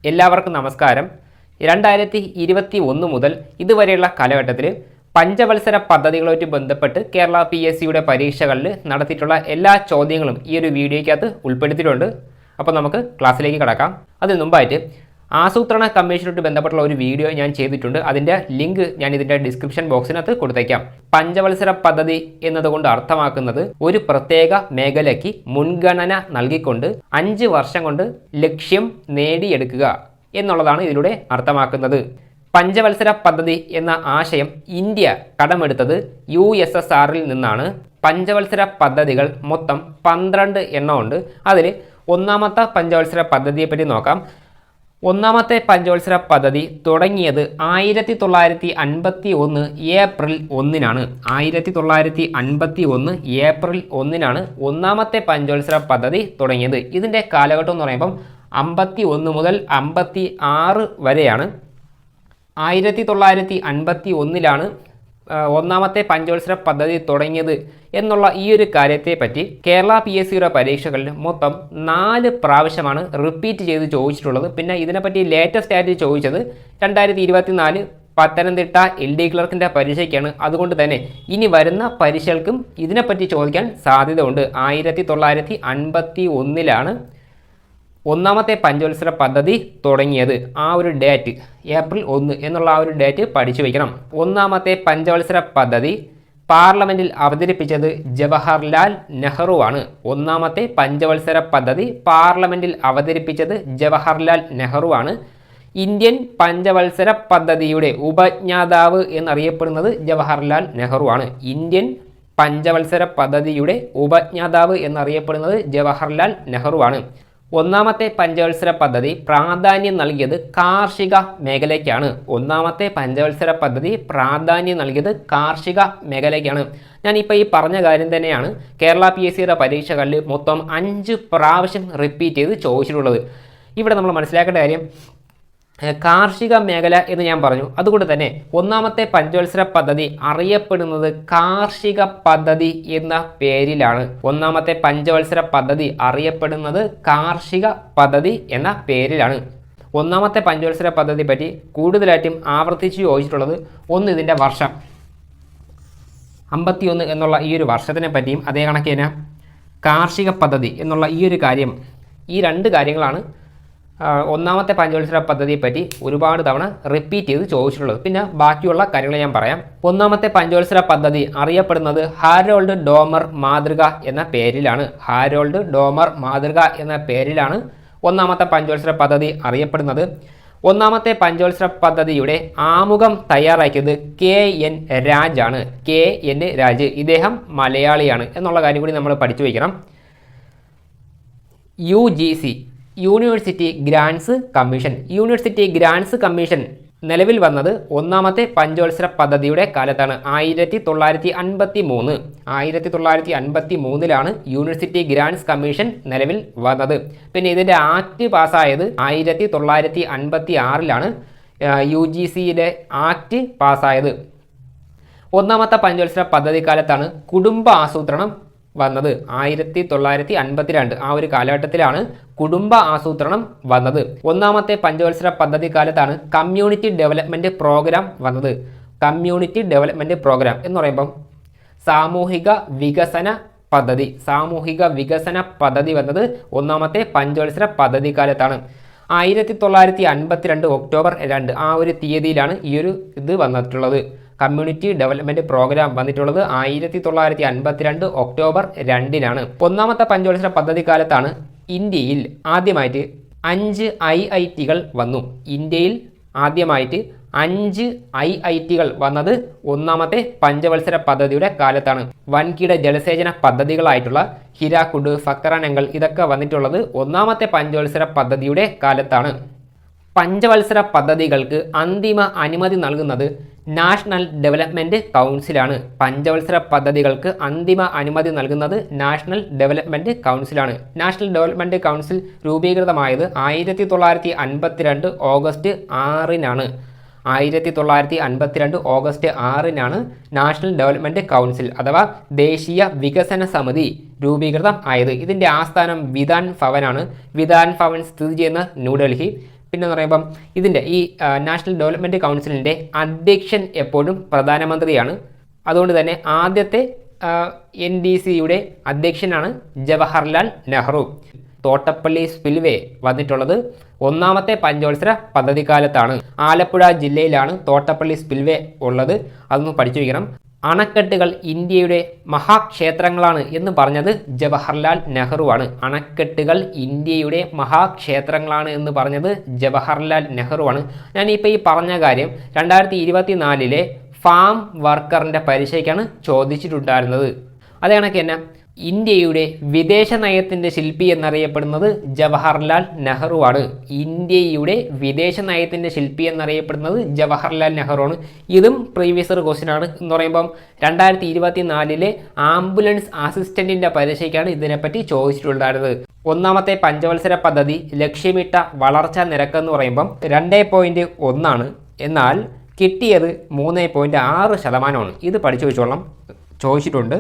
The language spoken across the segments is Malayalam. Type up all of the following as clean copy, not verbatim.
എല്ലാവർക്കും നമസ്കാരം. 2021 മുതൽ ഇതുവരെയുള്ള കാലഘട്ടത്തിൽ പഞ്ചവത്സര പദ്ധതികളുമായിട്ട് ബന്ധപ്പെട്ട് കേരള PSCയുടെ പരീക്ഷകളിൽ നടത്തിയിട്ടുള്ള എല്ലാ ചോദ്യങ്ങളും ഈ ഒരു വീഡിയോയ്ക്കകത്ത് ഉൾപ്പെടുത്തിയിട്ടുണ്ട്. അപ്പോൾ നമുക്ക് ക്ലാസ്സിലേക്ക് കടക്കാം. അതിന് മുമ്പായിട്ട് ആസൂത്രണ കമ്മീഷനുമായിട്ട് ബന്ധപ്പെട്ടുള്ള ഒരു വീഡിയോ ഞാൻ ചെയ്തിട്ടുണ്ട്. അതിൻ്റെ ലിങ്ക് ഞാൻ ഇതിൻ്റെ ഡിസ്ക്രിപ്ഷൻ ബോക്സിനകത്ത് കൊടുത്തേക്കാം. പഞ്ചവത്സര പദ്ധതി എന്നതുകൊണ്ട് അർത്ഥമാക്കുന്നത് ഒരു പ്രത്യേക മേഖലയ്ക്ക് മുൻഗണന നൽകിക്കൊണ്ട് 5 വർഷം കൊണ്ട് ലക്ഷ്യം നേടിയെടുക്കുക എന്നുള്ളതാണ് ഇതിലൂടെ അർത്ഥമാക്കുന്നത്. പഞ്ചവത്സര പദ്ധതി എന്ന ആശയം ഇന്ത്യ കടമെടുത്തത് USSRൽ നിന്നാണ്. പഞ്ചവത്സര പദ്ധതികൾ മൊത്തം 12 എണ്ണമുണ്ട്. അതിൽ ഒന്നാമത്തെ പഞ്ചവത്സര പദ്ധതിയെപ്പറ്റി നോക്കാം. ഒന്നാമത്തെ പഞ്ചവത്സര പദ്ധതി തുടങ്ങിയത് 1951 ഏപ്രിൽ 1-നാണ്. 1951 ഏപ്രിൽ 1-നാണ് ഒന്നാമത്തെ പഞ്ചവത്സര പദ്ധതി തുടങ്ങിയത്. ഇതിൻ്റെ കാലഘട്ടം എന്ന് പറയുമ്പം 51 മുതൽ 56 വരെയാണ്. 1951-ലാണ് ഒന്നാമത്തെ പഞ്ചവത്സര പദ്ധതി തുടങ്ങിയത് എന്നുള്ള ഈ ഒരു കാര്യത്തെപ്പറ്റി കേരള PSCയുടെ പരീക്ഷകളിൽ മൊത്തം 4 പ്രാവശ്യമാണ് റിപ്പീറ്റ് ചെയ്ത് ചോദിച്ചിട്ടുള്ളത്. പിന്നെ ഇതിനെപ്പറ്റി ലേറ്റസ്റ്റ് ആയിട്ട് ചോദിച്ചത് 2024 പത്തനംതിട്ട LD ക്ലർക്കിൻ്റെ പരീക്ഷയ്ക്കാണ്. അതുകൊണ്ട് തന്നെ ഇനി വരുന്ന പരീക്ഷകൾക്കും ഇതിനെപ്പറ്റി ചോദിക്കാൻ സാധ്യതയുണ്ട്. 1951-ലാണ് ഒന്നാമത്തെ പഞ്ചവത്സര പദ്ധതി തുടങ്ങിയത്. ആ ഒരു ഡേറ്റ് ഏപ്രിൽ 1 എന്നുള്ള ആ ഒരു ഡേറ്റ് പഠിച്ചു വയ്ക്കണം. ഒന്നാമത്തെ പഞ്ചവത്സര പദ്ധതി പാർലമെൻറ്റിൽ അവതരിപ്പിച്ചത് ജവഹർലാൽ നെഹ്റു ആണ്. ഒന്നാമത്തെ പഞ്ചവത്സര പദ്ധതി പാർലമെൻറ്റിൽ അവതരിപ്പിച്ചത് ജവഹർലാൽ നെഹ്റു ആണ്. ഇന്ത്യൻ പഞ്ചവത്സര പദ്ധതിയുടെ ഉപജ്ഞാതാവ് എന്നറിയപ്പെടുന്നത് ജവഹർലാൽ നെഹ്റു ആണ്. ഇന്ത്യൻ പഞ്ചവത്സര പദ്ധതിയുടെ ഉപജ്ഞാതാവ് എന്നറിയപ്പെടുന്നത് ജവഹർലാൽ നെഹ്റു ആണ്. ഒന്നാമത്തെ പഞ്ചവത്സര പദ്ധതി പ്രാധാന്യം നൽകിയത് കാർഷിക മേഖലയ്ക്കാണ്. ഒന്നാമത്തെ പഞ്ചവത്സര പദ്ധതി പ്രാധാന്യം നൽകിയത് കാർഷിക മേഖലയ്ക്കാണ്. ഞാനിപ്പോൾ ഈ പറഞ്ഞ കാര്യം തന്നെയാണ് കേരള PSCയുടെ പരീക്ഷകളിൽ മൊത്തം 5 പ്രാവശ്യം റിപ്പീറ്റ് ചെയ്ത് ചോദിച്ചിട്ടുള്ളത്. ഇവിടെ നമ്മൾ മനസ്സിലാക്കേണ്ട കാര്യം കാർഷിക മേഖല എന്ന് ഞാൻ പറഞ്ഞു. അതുകൊണ്ട് തന്നെ ഒന്നാമത്തെ പഞ്ചവത്സര പദ്ധതി അറിയപ്പെടുന്നത് കാർഷിക പദ്ധതി എന്ന പേരിലാണ്. ഒന്നാമത്തെ പഞ്ചവത്സര പദ്ധതി അറിയപ്പെടുന്നത് കാർഷിക പദ്ധതി എന്ന പേരിലാണ്. ഒന്നാമത്തെ പഞ്ചവത്സര പദ്ധതി പറ്റി കൂടുതലായിട്ടും ആവർത്തിച്ച് ചോദിച്ചിട്ടുള്ളത് ഒന്ന് ഇതിൻ്റെ വർഷം 51 എന്നുള്ള ഈ ഒരു വർഷത്തിനെ പറ്റിയും അതേ കണക്ക് തന്നെ കാർഷിക പദ്ധതി എന്നുള്ള ഈ ഒരു കാര്യം, ഈ 2 കാര്യങ്ങളാണ് ഒന്നാമത്തെ പഞ്ചവത്സര പദ്ധതിയെപ്പറ്റി ഒരുപാട് തവണ റിപ്പീറ്റ് ചെയ്ത് ചോദിച്ചിട്ടുള്ളത്. പിന്നെ ബാക്കിയുള്ള കാര്യങ്ങൾ ഞാൻ പറയാം. ഒന്നാമത്തെ പഞ്ചവത്സര പദ്ധതി അറിയപ്പെടുന്നത് ഹാരോൾഡ് ഡോമർ മാതൃക എന്ന പേരിലാണ്. ഹാരോൾഡ് ഡോമർ മാതൃക എന്ന പേരിലാണ് ഒന്നാമത്തെ പഞ്ചവത്സര പദ്ധതി അറിയപ്പെടുന്നത്. ഒന്നാമത്തെ പഞ്ചവത്സര പദ്ധതിയുടെ ആമുഖം തയ്യാറാക്കിയത് KN രാജ് ആണ്. KN രാജ്, ഇദ്ദേഹം മലയാളിയാണ് എന്നുള്ള കാര്യം കൂടി നമ്മൾ പഠിച്ചു വയ്ക്കണം. UGC university grants commission. University grants commission നിലവിൽ വന്നത് ഒന്നാമത്തെ പഞ്ചവത്സര പദ്ധതിയുടെ കാലത്താണ്. 1953 1953-ലാണ് യൂണിവേഴ്സിറ്റി ഗ്രാൻസ് കമ്മീഷൻ നിലവിൽ വന്നത്. പിന്നെ ഇതിൻ്റെ ആക്ട് പാസ്സായത് 1956-ലാണ് UGCയുടെ ആക്ട് പാസ്സായത്. ഒന്നാമത്തെ പഞ്ചവത്സര പദ്ധതി കാലത്താണ് കുടുംബ ആസൂത്രണം വന്നത്. 1952 ആ ഒരു കാലഘട്ടത്തിലാണ് കുടുംബ ആസൂത്രണം വന്നത്. ഒന്നാമത്തെ പഞ്ചവത്സര പദ്ധതി കാലത്താണ് കമ്മ്യൂണിറ്റി ഡെവലപ്മെൻറ്റ് പ്രോഗ്രാം വന്നത്. കമ്മ്യൂണിറ്റി ഡെവലപ്മെൻറ്റ് പ്രോഗ്രാം എന്ന് പറയുമ്പം സാമൂഹിക വികസന പദ്ധതി. സാമൂഹിക വികസന പദ്ധതി വന്നത് ഒന്നാമത്തെ പഞ്ചവത്സര പദ്ധതി കാലത്താണ്. 1952 ഒക്ടോബർ 2 ആ ഒരു തീയതിയിലാണ് ഈ ഒരു ഇത് വന്നിട്ടുള്ളത്. കമ്മ്യൂണിറ്റി ഡെവലപ്മെൻറ്റ് പ്രോഗ്രാം വന്നിട്ടുള്ളത് 1952 ഒക്ടോബർ 2-നാണ്. ഒന്നാമത്തെ പഞ്ചവത്സര പദ്ധതി കാലത്താണ് ഇന്ത്യയിൽ ആദ്യമായിട്ട് 5 IITകൾ വന്നു. ഇന്ത്യയിൽ ആദ്യമായിട്ട് 5 IITകൾ വന്നത് ഒന്നാമത്തെ പഞ്ചവത്സര പദ്ധതിയുടെ കാലത്താണ്. വൻകിട ജലസേചന പദ്ധതികളായിട്ടുള്ള ഹിരാക്കുഡ്, ഫക്രാനങ്ങൾ ഇതൊക്കെ വന്നിട്ടുള്ളത് ഒന്നാമത്തെ പഞ്ചവത്സര പദ്ധതിയുടെ കാലത്താണ്. പഞ്ചവത്സര പദ്ധതികൾക്ക് അന്തിമ അനുമതി നൽകുന്നത് നാഷണൽ ഡെവലപ്മെൻറ്റ് കൗൺസിലാണ്. പഞ്ചവത്സര പദ്ധതികൾക്ക് അന്തിമ അനുമതി നൽകുന്നത് നാഷണൽ ഡെവലപ്മെൻറ്റ് കൗൺസിലാണ്. നാഷണൽ ഡെവലപ്മെൻറ്റ് കൗൺസിൽ രൂപീകൃതമായത് 1952 ഓഗസ്റ്റ് 6-നാണ്. 1952 ഓഗസ്റ്റ് 6-നാണ് നാഷണൽ ഡെവലപ്മെൻറ്റ് കൗൺസിൽ അഥവാ ദേശീയ വികസന സമിതി രൂപീകൃതം ആയത്. ഇതിൻ്റെ ആസ്ഥാനം വിധാൻ ഭവനാണ്. വിധാൻ ഭവൻ സ്ഥിതി ചെയ്യുന്ന ന്യൂഡൽഹി. പിന്നെ എന്ന് പറയുമ്പം ഇതിൻ്റെ ഈ നാഷണൽ ഡെവലപ്മെൻറ്റ് കൗൺസിലിൻ്റെ അധ്യക്ഷൻ എപ്പോഴും പ്രധാനമന്ത്രിയാണ്. അതുകൊണ്ട് തന്നെ ആദ്യത്തെ NDCയുടെ അധ്യക്ഷനാണ് ജവഹർലാൽ നെഹ്റു. തോട്ടപ്പള്ളി സ്പിൽവേ വന്നിട്ടുള്ളത് ഒന്നാമത്തെ പഞ്ചവത്സര പദ്ധതി കാലത്താണ്. ആലപ്പുഴ ജില്ലയിലാണ് തോട്ടപ്പള്ളി സ്പിൽവേ ഉള്ളത്. അതൊന്ന് പഠിച്ചു വയ്ക്കണം. അണക്കെട്ടുകൾ ഇന്ത്യയുടെ മഹാക്ഷേത്രങ്ങളാണ് എന്ന് പറഞ്ഞത് ജവഹർലാൽ നെഹ്റുവാണ്. അണക്കെട്ടുകൾ ഇന്ത്യയുടെ മഹാക്ഷേത്രങ്ങളാണ് എന്ന് പറഞ്ഞത് ജവഹർലാൽ നെഹ്റുവാണ്. ഞാനിപ്പോൾ ഈ പറഞ്ഞ കാര്യം 2024 ഫാം വർക്കറിൻ്റെ പരീക്ഷയ്ക്കാണ് ചോദിച്ചിട്ടുണ്ടായിരുന്നത്. അതേ കണക്ക് തന്നെ ഇന്ത്യയുടെ വിദേശ നയത്തിൻ്റെ ശില്പി എന്നറിയപ്പെടുന്നത് ജവഹർലാൽ നെഹ്റുവാണ്. ഇന്ത്യയുടെ വിദേശ നയത്തിൻ്റെ ശില്പി എന്നറിയപ്പെടുന്നത് ജവഹർലാൽ നെഹ്റുവാണ്. ഇതും പ്രീവിയസ് ഇയർ ക്വസ്റ്റ്യൻ ആണ്. എന്ന് പറയുമ്പം 2024 ആംബുലൻസ് അസിസ്റ്റന്റിൻ്റെ പരീക്ഷയ്ക്കാണ് ഇതിനെപ്പറ്റി ചോദിച്ചിട്ടുണ്ടായിരുന്നത്. ഒന്നാമത്തെ പഞ്ചവത്സര പദ്ധതി ലക്ഷ്യമിട്ട വളർച്ചാ നിരക്ക് എന്ന് പറയുമ്പം 2.1 എന്നാൽ കിട്ടിയത് 3.6%. ഇത് പഠിച്ചു വെച്ചോളാം, ചോദിച്ചിട്ടുണ്ട്.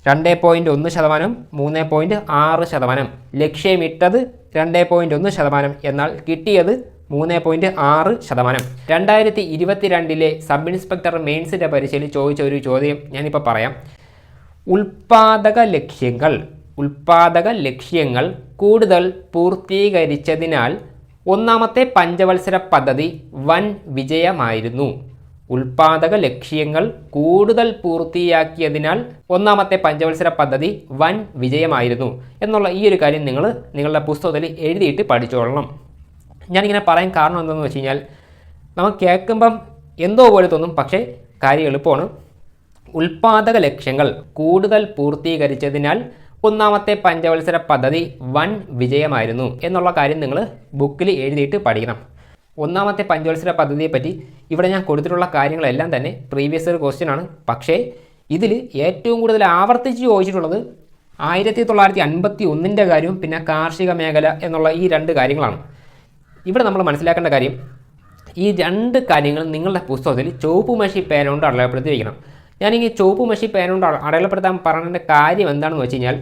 2.1%, 3.6%. ലക്ഷ്യമിട്ടത് 2.1% എന്നാൽ കിട്ടിയത് 3.6%. 2022 സബ് ഇൻസ്പെക്ടർ മെയിൻസിൻ്റെ പരീക്ഷയിൽ ചോദിച്ച ഒരു ചോദ്യം ഞാനിപ്പോൾ പറയാം. ഉൽപാദക ലക്ഷ്യങ്ങൾ കൂടുതൽ പൂർത്തീകരിച്ചതിനാൽ ഒന്നാമത്തെ പഞ്ചവത്സര പദ്ധതി വൻ വിജയമായിരുന്നു. ഉൽപാദക ലക്ഷ്യങ്ങൾ കൂടുതൽ പൂർത്തിയാക്കിയതിനാൽ ഒന്നാമത്തെ പഞ്ചവത്സര പദ്ധതി വൻ വിജയമായിരുന്നു എന്നുള്ള ഈ ഒരു കാര്യം നിങ്ങൾ നിങ്ങളുടെ പുസ്തകത്തിൽ എഴുതിയിട്ട് പഠിച്ചോളണം. ഞാനിങ്ങനെ പറയാൻ കാരണം എന്താണെന്ന് വെച്ച് കഴിഞ്ഞാൽ നമുക്ക് കേൾക്കുമ്പം എന്തോ പോലെ തോന്നും, പക്ഷേ കാര്യം എളുപ്പമാണ്. ഉൽപാദക ലക്ഷ്യങ്ങൾ കൂടുതൽ പൂർത്തീകരിച്ചതിനാൽ ഒന്നാമത്തെ പഞ്ചവത്സര പദ്ധതി വൻ വിജയമായിരുന്നു എന്നുള്ള കാര്യം നിങ്ങൾ ബുക്കിൽ എഴുതിയിട്ട് പഠിക്കണം. ഒന്നാമത്തെ പഞ്ചവത്സര പദ്ധതിയെപ്പറ്റി ഇവിടെ ഞാൻ കൊടുത്തിട്ടുള്ള കാര്യങ്ങളെല്ലാം തന്നെ പ്രീവിയസ് ഇയർ ക്വസ്റ്റ്യൻ ആണ്. പക്ഷേ ഇതിൽ ഏറ്റവും കൂടുതൽ ആവർത്തിച്ച് ചോദിച്ചിട്ടുള്ളത് 1951 കാര്യവും പിന്നെ കാർഷിക മേഖല എന്നുള്ള ഈ 2 കാര്യങ്ങളാണ്. ഇവിടെ നമ്മൾ മനസ്സിലാക്കേണ്ട കാര്യം, ഈ 2 കാര്യങ്ങൾ നിങ്ങളുടെ പുസ്തകത്തിൽ ചുവപ്പ് മഷി പേന കൊണ്ട് അടയാളപ്പെടുത്തി വയ്ക്കണം. ഞാനിങ്ങനെ ചുവപ്പ് മഷി പേന കൊണ്ട് അടയാളപ്പെടുത്താൻ പറഞ്ഞ കാര്യം എന്താണെന്ന് വെച്ച് കഴിഞ്ഞാൽ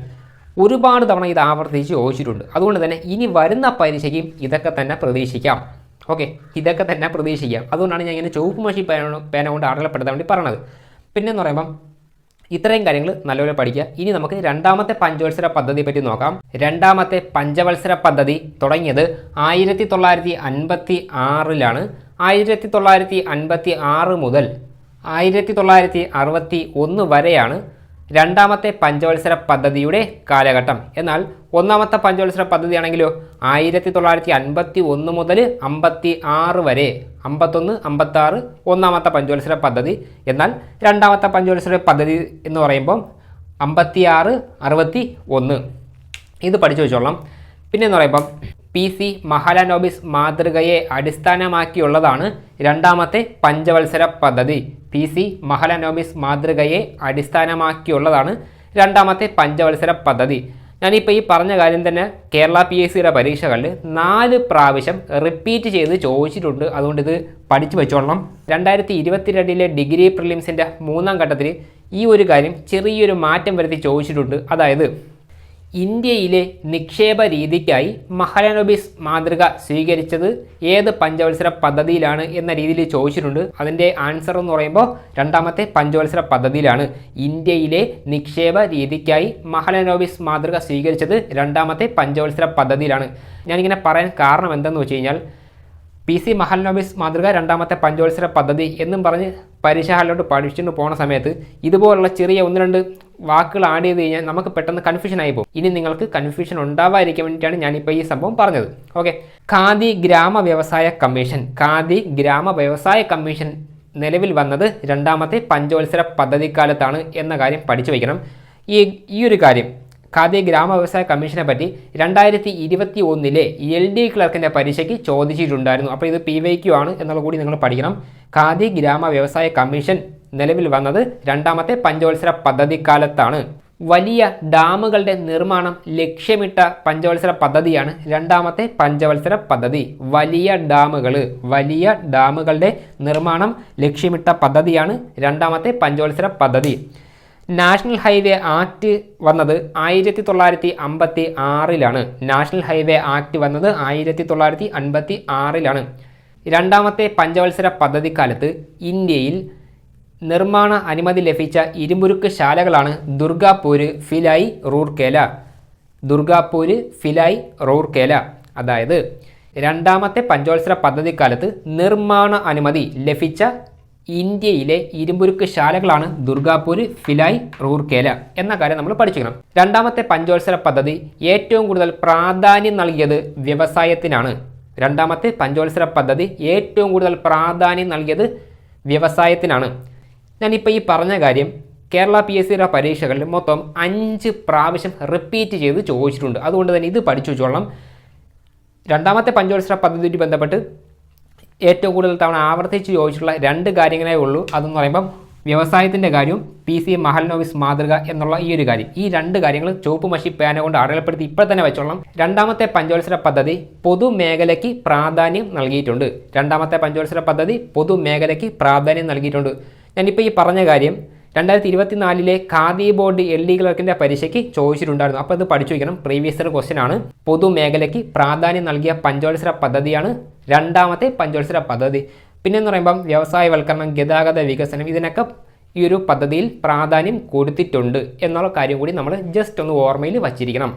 ഒരുപാട് തവണ ഇത് ആവർത്തിച്ച് ചോദിച്ചിട്ടുണ്ട്. അതുകൊണ്ട് തന്നെ ഇനി വരുന്ന പരീക്ഷയ്ക്കും ഇതൊക്കെ തന്നെ പ്രതീക്ഷിക്കാം. ഇതൊക്കെ തന്നെ പ്രതീക്ഷിക്കാം. അതുകൊണ്ടാണ് ഞാൻ ഇങ്ങനെ ചുവപ്പ് മഷി പേന കൊണ്ട് അടയാളപ്പെടുത്താൻ വേണ്ടി പറഞ്ഞത്. പിന്നെന്ന് പറയുമ്പം ഇത്രയും കാര്യങ്ങൾ നല്ലപോലെ പഠിക്കുക. ഇനി നമുക്ക് രണ്ടാമത്തെ പഞ്ചവത്സര പദ്ധതിയെ പറ്റി നോക്കാം. രണ്ടാമത്തെ പഞ്ചവത്സര പദ്ധതി തുടങ്ങിയത് 1956 1956 മുതൽ 1961 വരെയാണ് രണ്ടാമത്തെ പഞ്ചവത്സര പദ്ധതിയുടെ കാലഘട്ടം. എന്നാൽ ഒന്നാമത്തെ പഞ്ചവത്സര പദ്ധതി ആണെങ്കിലോ 1951 മുതൽ 56 വരെ, 51, 56 ഒന്നാമത്തെ പഞ്ചവത്സര പദ്ധതി. എന്നാൽ രണ്ടാമത്തെ പഞ്ചവത്സര പദ്ധതി എന്ന് പറയുമ്പോൾ 56, 61. ഇത് പഠിച്ചു വെച്ചോളാം. പിന്നെ എന്ന് പറയുമ്പം PC മഹലനോബിസ് മാതൃകയെ അടിസ്ഥാനമാക്കിയുള്ളതാണ് രണ്ടാമത്തെ പഞ്ചവത്സര പദ്ധതി. PC മഹലനോബിസ് മാതൃകയെ അടിസ്ഥാനമാക്കിയുള്ളതാണ് രണ്ടാമത്തെ പഞ്ചവത്സര പദ്ധതി. ഞാനിപ്പോൾ ഈ പറഞ്ഞ കാര്യം തന്നെ കേരള PSCയുടെ പരീക്ഷകളിൽ 4 പ്രാവശ്യം റിപ്പീറ്റ് ചെയ്ത് ചോദിച്ചിട്ടുണ്ട്. അതുകൊണ്ട് ഇത് പഠിച്ചു വെച്ചോളണം. 2022 ഡിഗ്രി പ്രിലിംസിൻ്റെ 3ാം ഘട്ടത്തിൽ ഈ ഒരു കാര്യം ചെറിയൊരു മാറ്റം വരുത്തി ചോദിച്ചിട്ടുണ്ട്. അതായത് ഇന്ത്യയിലെ നിക്ഷേപ രീതിക്കായി മഹലനോബിസ് മാതൃക സ്വീകരിച്ചത് ഏത് പഞ്ചവത്സര പദ്ധതിയിലാണ് എന്ന രീതിയിൽ ചോദിച്ചിട്ടുണ്ട്. അതിൻ്റെ ആൻസർ എന്ന് പറയുമ്പോൾ രണ്ടാമത്തെ പഞ്ചവത്സര പദ്ധതിയിലാണ്. ഇന്ത്യയിലെ നിക്ഷേപ രീതിക്കായി മഹലനോബിസ് മാതൃക സ്വീകരിച്ചത് രണ്ടാമത്തെ പഞ്ചവത്സര പദ്ധതിയിലാണ്. ഞാനിങ്ങനെ പറയാൻ കാരണം എന്താണെന്ന് വെച്ച് കഴിഞ്ഞാൽ PC മഹലനോബിസ് മാതൃക രണ്ടാമത്തെ പഞ്ചവത്സര പദ്ധതി എന്നും പറഞ്ഞ് പരീക്ഷ ഹാളിലോട്ട് പഠിച്ചിട്ട് പോകുന്ന സമയത്ത് ഇതുപോലുള്ള ചെറിയ 1-2 വാക്കുകൾ ആഡ് ചെയ്ത് കഴിഞ്ഞാൽ നമുക്ക് പെട്ടെന്ന് കൺഫ്യൂഷൻ ആയി പോകും. ഇനി നിങ്ങൾക്ക് കൺഫ്യൂഷൻ ഉണ്ടാവാതിരിക്കാൻ വേണ്ടിയിട്ടാണ് ഞാനിപ്പോൾ ഈ സംഭവം പറഞ്ഞത്. ഖാദി ഗ്രാമ വ്യവസായ കമ്മീഷൻ നിലവിൽ വന്നത് രണ്ടാമത്തെ പഞ്ചവത്സര പദ്ധതിക്കാലത്താണ് എന്ന കാര്യം പഠിച്ചു വയ്ക്കണം. ഈ ഒരു കാര്യം ഖാദി ഗ്രാമ വ്യവസായ കമ്മീഷനെ പറ്റി 2021 LD ക്ലർക്കിൻ്റെ പരീക്ഷയ്ക്ക് ചോദിച്ചിട്ടുണ്ടായിരുന്നു. അപ്പോൾ ഇത് PYQ ആണ് എന്നുള്ള കൂടി നിങ്ങൾ പഠിക്കണം. ഖാദി ഗ്രാമ വ്യവസായ കമ്മീഷൻ നിലവിൽ വന്നത് രണ്ടാമത്തെ പഞ്ചവത്സര പദ്ധതിക്കാലത്താണ്. വലിയ ഡാമുകളുടെ നിർമ്മാണം ലക്ഷ്യമിട്ട പഞ്ചവത്സര പദ്ധതിയാണ് രണ്ടാമത്തെ പഞ്ചവത്സര പദ്ധതി. വലിയ ഡാമുകളുടെ നിർമ്മാണം ലക്ഷ്യമിട്ട പദ്ധതിയാണ് രണ്ടാമത്തെ പഞ്ചവത്സര പദ്ധതി. നാഷണൽ ഹൈവേ ആക്ട് വന്നത് 1956 നാഷണൽ ഹൈവേ ആക്ട് വന്നത് 1956 രണ്ടാമത്തെ പഞ്ചവത്സര പദ്ധതിക്കാലത്ത് ഇന്ത്യയിൽ നിർമ്മാണ അനുമതി ലഭിച്ച ഇരുമ്പുരുക്ക് ശാലകളാണ് ദുർഗാപൂര്, ഭിലായ്, റൂർക്കേല. ദുർഗാപൂര്, ഭിലായ്, റൂർക്കേല. അതായത് രണ്ടാമത്തെ പഞ്ചവത്സര പദ്ധതിക്കാലത്ത് നിർമ്മാണ അനുമതി ലഭിച്ച ഇന്ത്യയിലെ ഇരുമ്പുരുക്ക് ശാലകളാണ് ദുർഗാപൂര്, ഭിലായ്, റൂർക്കേല എന്ന കാര്യം നമ്മൾ പഠിച്ചിരിക്കണം. രണ്ടാമത്തെ പഞ്ചവത്സര പദ്ധതി ഏറ്റവും കൂടുതൽ പ്രാധാന്യം നൽകിയത് വ്യവസായത്തിനാണ്. രണ്ടാമത്തെ പഞ്ചവത്സര പദ്ധതി ഏറ്റവും കൂടുതൽ പ്രാധാന്യം നൽകിയത് വ്യവസായത്തിനാണ്. ഞാനിപ്പോൾ ഈ പറഞ്ഞ കാര്യം കേരള PSCയുടെ പരീക്ഷകളിൽ മൊത്തം 5 പ്രാവശ്യം റിപ്പീറ്റ് ചെയ്ത് ചോദിച്ചിട്ടുണ്ട്. അതുകൊണ്ട് തന്നെ ഇത് പഠിച്ചു വെച്ചോളണം. രണ്ടാമത്തെ പഞ്ചവത്സര പദ്ധതിയുമായി ബന്ധപ്പെട്ട് ഏറ്റവും കൂടുതൽ തവണ ആവർത്തിച്ച് ചോദിച്ചിട്ടുള്ള 2 കാര്യങ്ങളേ ഉള്ളൂ. അതെന്ന് പറയുമ്പം വ്യവസായത്തിൻ്റെ കാര്യവും PC മഹൽനോബിസ് മാതൃക എന്നുള്ള ഈ ഒരു കാര്യം. ഈ 2 കാര്യങ്ങൾ ചുവപ്പ് മഷി പേന കൊണ്ട് അടയാളപ്പെടുത്തി ഇപ്പോൾ തന്നെ വെച്ചോളാം. രണ്ടാമത്തെ പഞ്ചവത്സര പദ്ധതി പൊതുമേഖലയ്ക്ക് പ്രാധാന്യം നൽകിയിട്ടുണ്ട്. രണ്ടാമത്തെ പഞ്ചവത്സര പദ്ധതി പൊതുമേഖലയ്ക്ക് പ്രാധാന്യം നൽകിയിട്ടുണ്ട്. ഞാനിപ്പോൾ ഈ പറഞ്ഞ കാര്യം 2024 ഖാദി ബോർഡ് LD ക്ലർക്കിൻ്റെ പരീക്ഷയ്ക്ക് ചോദിച്ചിട്ടുണ്ടായിരുന്നു. അപ്പോൾ ഇത് പഠിച്ചു വയ്ക്കണം. പ്രീവിയസ് ഇയർ ക്വസ്റ്റ്യൻ ആണ്. പൊതുമേഖലയ്ക്ക് പ്രാധാന്യം നൽകിയ പഞ്ചവത്സര പദ്ധതിയാണ് രണ്ടാമത്തെ പഞ്ചവത്സര പദ്ധതി. പിന്നെന്ന് പറയുമ്പം വ്യവസായവൽക്കരണം, ഗതാഗത വികസനം, ഇതിനൊക്കെ ഈ ഒരു പദ്ധതിയിൽ പ്രാധാന്യം കൊടുത്തിട്ടുണ്ട് എന്നുള്ള കാര്യം കൂടി നമ്മൾ ജസ്റ്റ് ഒന്ന് ഓർമ്മയിൽ വച്ചിരിക്കണം.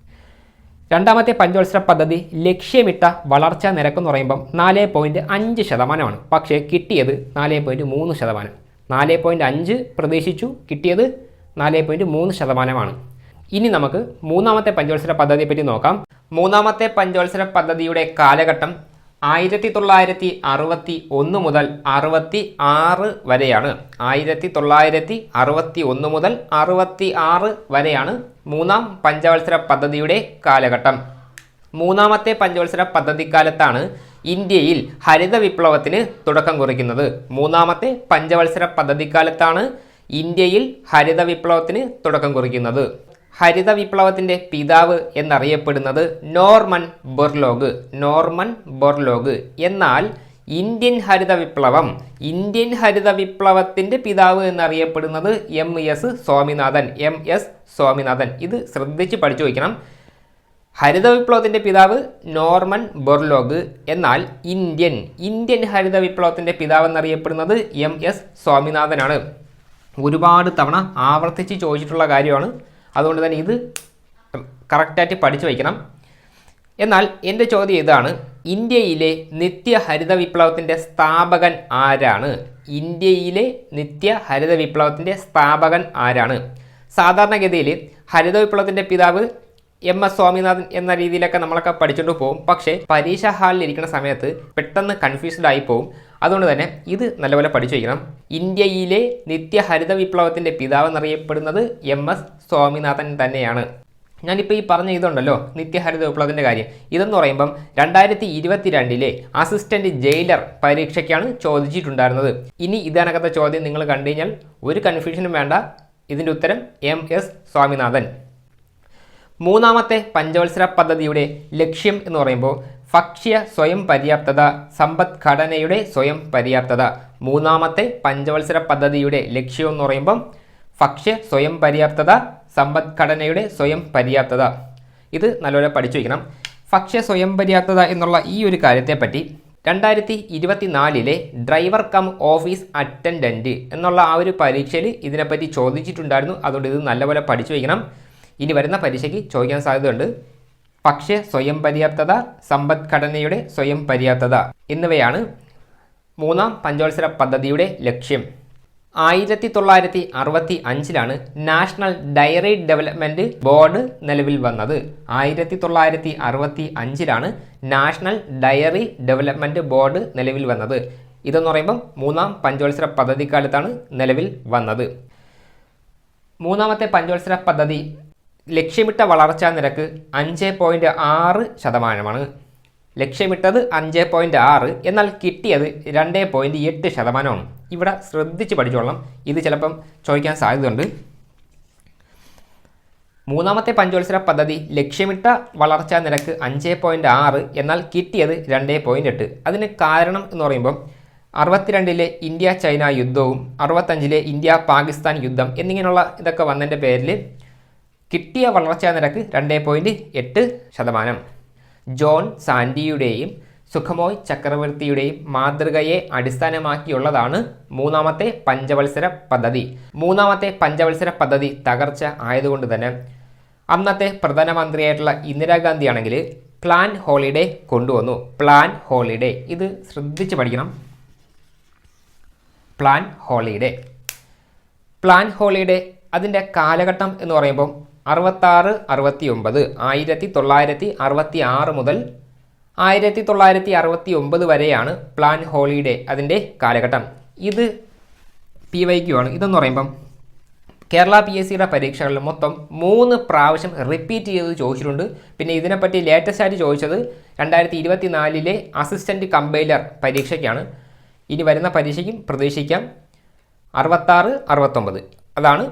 രണ്ടാമത്തെ പഞ്ചവത്സര പദ്ധതി ലക്ഷ്യമിട്ട വളർച്ചാ നിരക്ക് എന്ന് പറയുമ്പം 4.5%. പക്ഷേ കിട്ടിയത് 4.3%. 4.5 പ്രതീക്ഷിച്ചു, കിട്ടിയത് 4.3%. ഇനി നമുക്ക് മൂന്നാമത്തെ പഞ്ചവത്സര പദ്ധതിയെ പറ്റി നോക്കാം. മൂന്നാമത്തെ പഞ്ചവത്സര പദ്ധതിയുടെ കാലഘട്ടം 1961 മുതൽ 66 വരെയാണ്. 1961 മുതൽ 66 വരെയാണ് മൂന്നാം പഞ്ചവത്സര പദ്ധതിയുടെ കാലഘട്ടം. മൂന്നാമത്തെ പഞ്ചവത്സര പദ്ധതിക്കാലത്താണ് ഇന്ത്യയിൽ ഹരിത വിപ്ലവത്തിന് തുടക്കം കുറിക്കുന്നത്. മൂന്നാമത്തെ പഞ്ചവത്സര പദ്ധതിക്കാലത്താണ് ഇന്ത്യയിൽ ഹരിത വിപ്ലവത്തിന് തുടക്കം കുറിക്കുന്നത്. ഹരിത വിപ്ലവത്തിൻ്റെ പിതാവ് എന്നറിയപ്പെടുന്നത് നോർമൻ ബോർലോഗ്. Norman Borlaug. എന്നാൽ ഇന്ത്യൻ ഹരിത വിപ്ലവത്തിൻ്റെ പിതാവ് എന്നറിയപ്പെടുന്നത് MS സ്വാമിനാഥൻ. ഇത് ശ്രദ്ധിച്ച് പഠിച്ചു വയ്ക്കണം. ഹരിത വിപ്ലവത്തിൻ്റെ പിതാവ് നോർമൻ ബോർലോഗ്. എന്നാൽ ഇന്ത്യൻ ഹരിത വിപ്ലവത്തിൻ്റെ പിതാവ് എന്നറിയപ്പെടുന്നത് MS സ്വാമിനാഥനാണ്. ഒരുപാട് തവണ ആവർത്തിച്ച് ചോദിച്ചിട്ടുള്ള കാര്യമാണ്. അതുകൊണ്ട് തന്നെ ഇത് കറക്റ്റായിട്ട് പഠിച്ചു വയ്ക്കണം. എന്നാൽ എൻ്റെ ചോദ്യം ഇതാണ്: ഇന്ത്യയിലെ നിത്യ ഹരിത വിപ്ലവത്തിൻ്റെ സ്ഥാപകൻ ആരാണ്? ഇന്ത്യയിലെ നിത്യ ഹരിത വിപ്ലവത്തിൻ്റെ സ്ഥാപകൻ ആരാണ്? സാധാരണഗതിയിൽ ഹരിത വിപ്ലവത്തിൻ്റെ പിതാവ് MS സ്വാമിനാഥൻ എന്ന രീതിയിലൊക്കെ നമ്മളൊക്കെ പഠിച്ചുകൊണ്ട് പോകും. പക്ഷേ പരീക്ഷാ ഹാളിൽ ഇരിക്കുന്ന സമയത്ത് പെട്ടെന്ന് കൺഫ്യൂസ്ഡ് ആയി പോകും. അതുകൊണ്ട് തന്നെ ഇത് നല്ലപോലെ പഠിച്ചു വയ്ക്കണം. ഇന്ത്യയിലെ നിത്യ ഹരിത വിപ്ലവത്തിൻ്റെ പിതാവ് എന്നറിയപ്പെടുന്നത് MS സ്വാമിനാഥൻ തന്നെയാണ്. ഞാനിപ്പോൾ ഈ പറഞ്ഞ ഇതുണ്ടല്ലോ, നിത്യഹരിത വിപ്ലവത്തിൻ്റെ കാര്യം, ഇതെന്ന് പറയുമ്പം 2022 അസിസ്റ്റന്റ് ജയിലർ പരീക്ഷയ്ക്കാണ് ചോദിച്ചിട്ടുണ്ടായിരുന്നത്. ഇനി ഇതിനകത്തെ ചോദ്യം നിങ്ങൾ കണ്ടു കഴിഞ്ഞാൽ ഒരു കൺഫ്യൂഷനും വേണ്ട. ഇതിൻ്റെ ഉത്തരം MS സ്വാമിനാഥൻ. മൂന്നാമത്തെ പഞ്ചവത്സര പദ്ധതിയുടെ ലക്ഷ്യം എന്ന് പറയുമ്പോൾ ഭക്ഷ്യ സ്വയം പര്യാപ്തത, സമ്പദ്ഘടനയുടെ സ്വയം പര്യാപ്തത. മൂന്നാമത്തെ പഞ്ചവത്സര പദ്ധതിയുടെ ലക്ഷ്യം എന്ന് പറയുമ്പം ഭക്ഷ്യ സ്വയം പര്യാപ്തത, സമ്പദ്ഘടനയുടെ സ്വയം പര്യാപ്തത. ഇത് നല്ലപോലെ പഠിച്ചു വയ്ക്കണം. ഭക്ഷ്യ സ്വയം പര്യാപ്തത എന്നുള്ള ഈ ഒരു കാര്യത്തെപ്പറ്റി 2024 ഡ്രൈവർ കം ഓഫീസ് അറ്റൻഡൻറ്റ് എന്നുള്ള ആ ഒരു പരീക്ഷയിൽ ഇതിനെപ്പറ്റി ചോദിച്ചിട്ടുണ്ടായിരുന്നു. അതുകൊണ്ട് ഇത് നല്ലപോലെ പഠിച്ചു വയ്ക്കണം. ഇനി വരുന്ന പരീക്ഷയ്ക്ക് ചോദിക്കാൻ സാധ്യതയുണ്ട്. ഭക്ഷ്യ സ്വയം പര്യാപ്തത, സമ്പദ്ഘടനയുടെ സ്വയം പര്യാപ്തത എന്നിവയാണ് മൂന്നാം പഞ്ചവത്സര പദ്ധതിയുടെ ലക്ഷ്യം. 1965 നാഷണൽ ഡയറി ഡെവലപ്മെൻറ്റ് ബോർഡ് നിലവിൽ വന്നത്. 1965 നാഷണൽ ഡയറി ഡെവലപ്മെൻറ്റ് ബോർഡ് നിലവിൽ വന്നത്. ഇതെന്ന് പറയുമ്പം മൂന്നാം പഞ്ചവത്സര പദ്ധതിക്കാലത്താണ് നിലവിൽ വന്നത്. മൂന്നാമത്തെ പഞ്ചവത്സര പദ്ധതി ലക്ഷ്യമിട്ട വളർച്ചാ നിരക്ക് 5.6%. ലക്ഷ്യമിട്ടത് 5.6, എന്നാൽ കിട്ടിയത് 2.8%. ഇവിടെ ശ്രദ്ധിച്ച് പഠിച്ചോളണം. ഇത് ചിലപ്പം ചോദിക്കാൻ സാധ്യതയുണ്ട്. മൂന്നാമത്തെ പഞ്ചവത്സര പദ്ധതി ലക്ഷ്യമിട്ട വളർച്ചാ നിരക്ക് 5.6, എന്നാൽ കിട്ടിയത് 2.8. അതിന് കാരണം എന്ന് പറയുമ്പം 62-ലെ ഇന്ത്യ ചൈന യുദ്ധവും 65-ലെ ഇന്ത്യ പാകിസ്ഥാൻ യുദ്ധം എന്നിങ്ങനെയുള്ള ഇതൊക്കെ വന്നതിൻ്റെ പേരിൽ കിട്ടിയ വളർച്ചാ നിരക്ക് 2.8%. ജോൺ സാൻഡിയുടെയും സുഖമോയ് ചക്രവർത്തിയുടെയും മാതൃകയെ അടിസ്ഥാനമാക്കിയുള്ളതാണ് മൂന്നാമത്തെ പഞ്ചവത്സര പദ്ധതി. മൂന്നാമത്തെ പഞ്ചവത്സര പദ്ധതി തകർച്ച ആയതുകൊണ്ട് തന്നെ അന്നത്തെ പ്രധാനമന്ത്രിയായിട്ടുള്ള ഇന്ദിരാഗാന്ധിയാണെങ്കിൽ പ്ലാൻ ഹോളിഡേ കൊണ്ടുവന്നു. പ്ലാൻ ഹോളിഡേ, ഇത് ശ്രദ്ധിച്ച് പഠിക്കണം. പ്ലാൻ ഹോളിഡേ അതിൻ്റെ കാലഘട്ടം എന്ന് പറയുമ്പോൾ 66-69 1966 മുതൽ 1969 വരെയാണ് പ്ലാൻ ഹോളിഡേ അതിൻ്റെ കാലഘട്ടം. ഇത് PYQ ആണ്. ഇതെന്ന് പറയുമ്പം കേരള PSCയുടെ പരീക്ഷകളിൽ മൊത്തം 3 പ്രാവശ്യം റിപ്പീറ്റ് ചെയ്ത് ചോദിച്ചിട്ടുണ്ട്. പിന്നെ ഇതിനെപ്പറ്റി ലേറ്റസ്റ്റ് ആയിട്ട് ചോദിച്ചത് 2024-ലെ അസിസ്റ്റൻറ്റ് കമ്പൈലർ പരീക്ഷയ്ക്കാണ്. ഇനി വരുന്ന പരീക്ഷയ്ക്കും പ്രതീക്ഷിക്കാം. 66-69 അതാണ്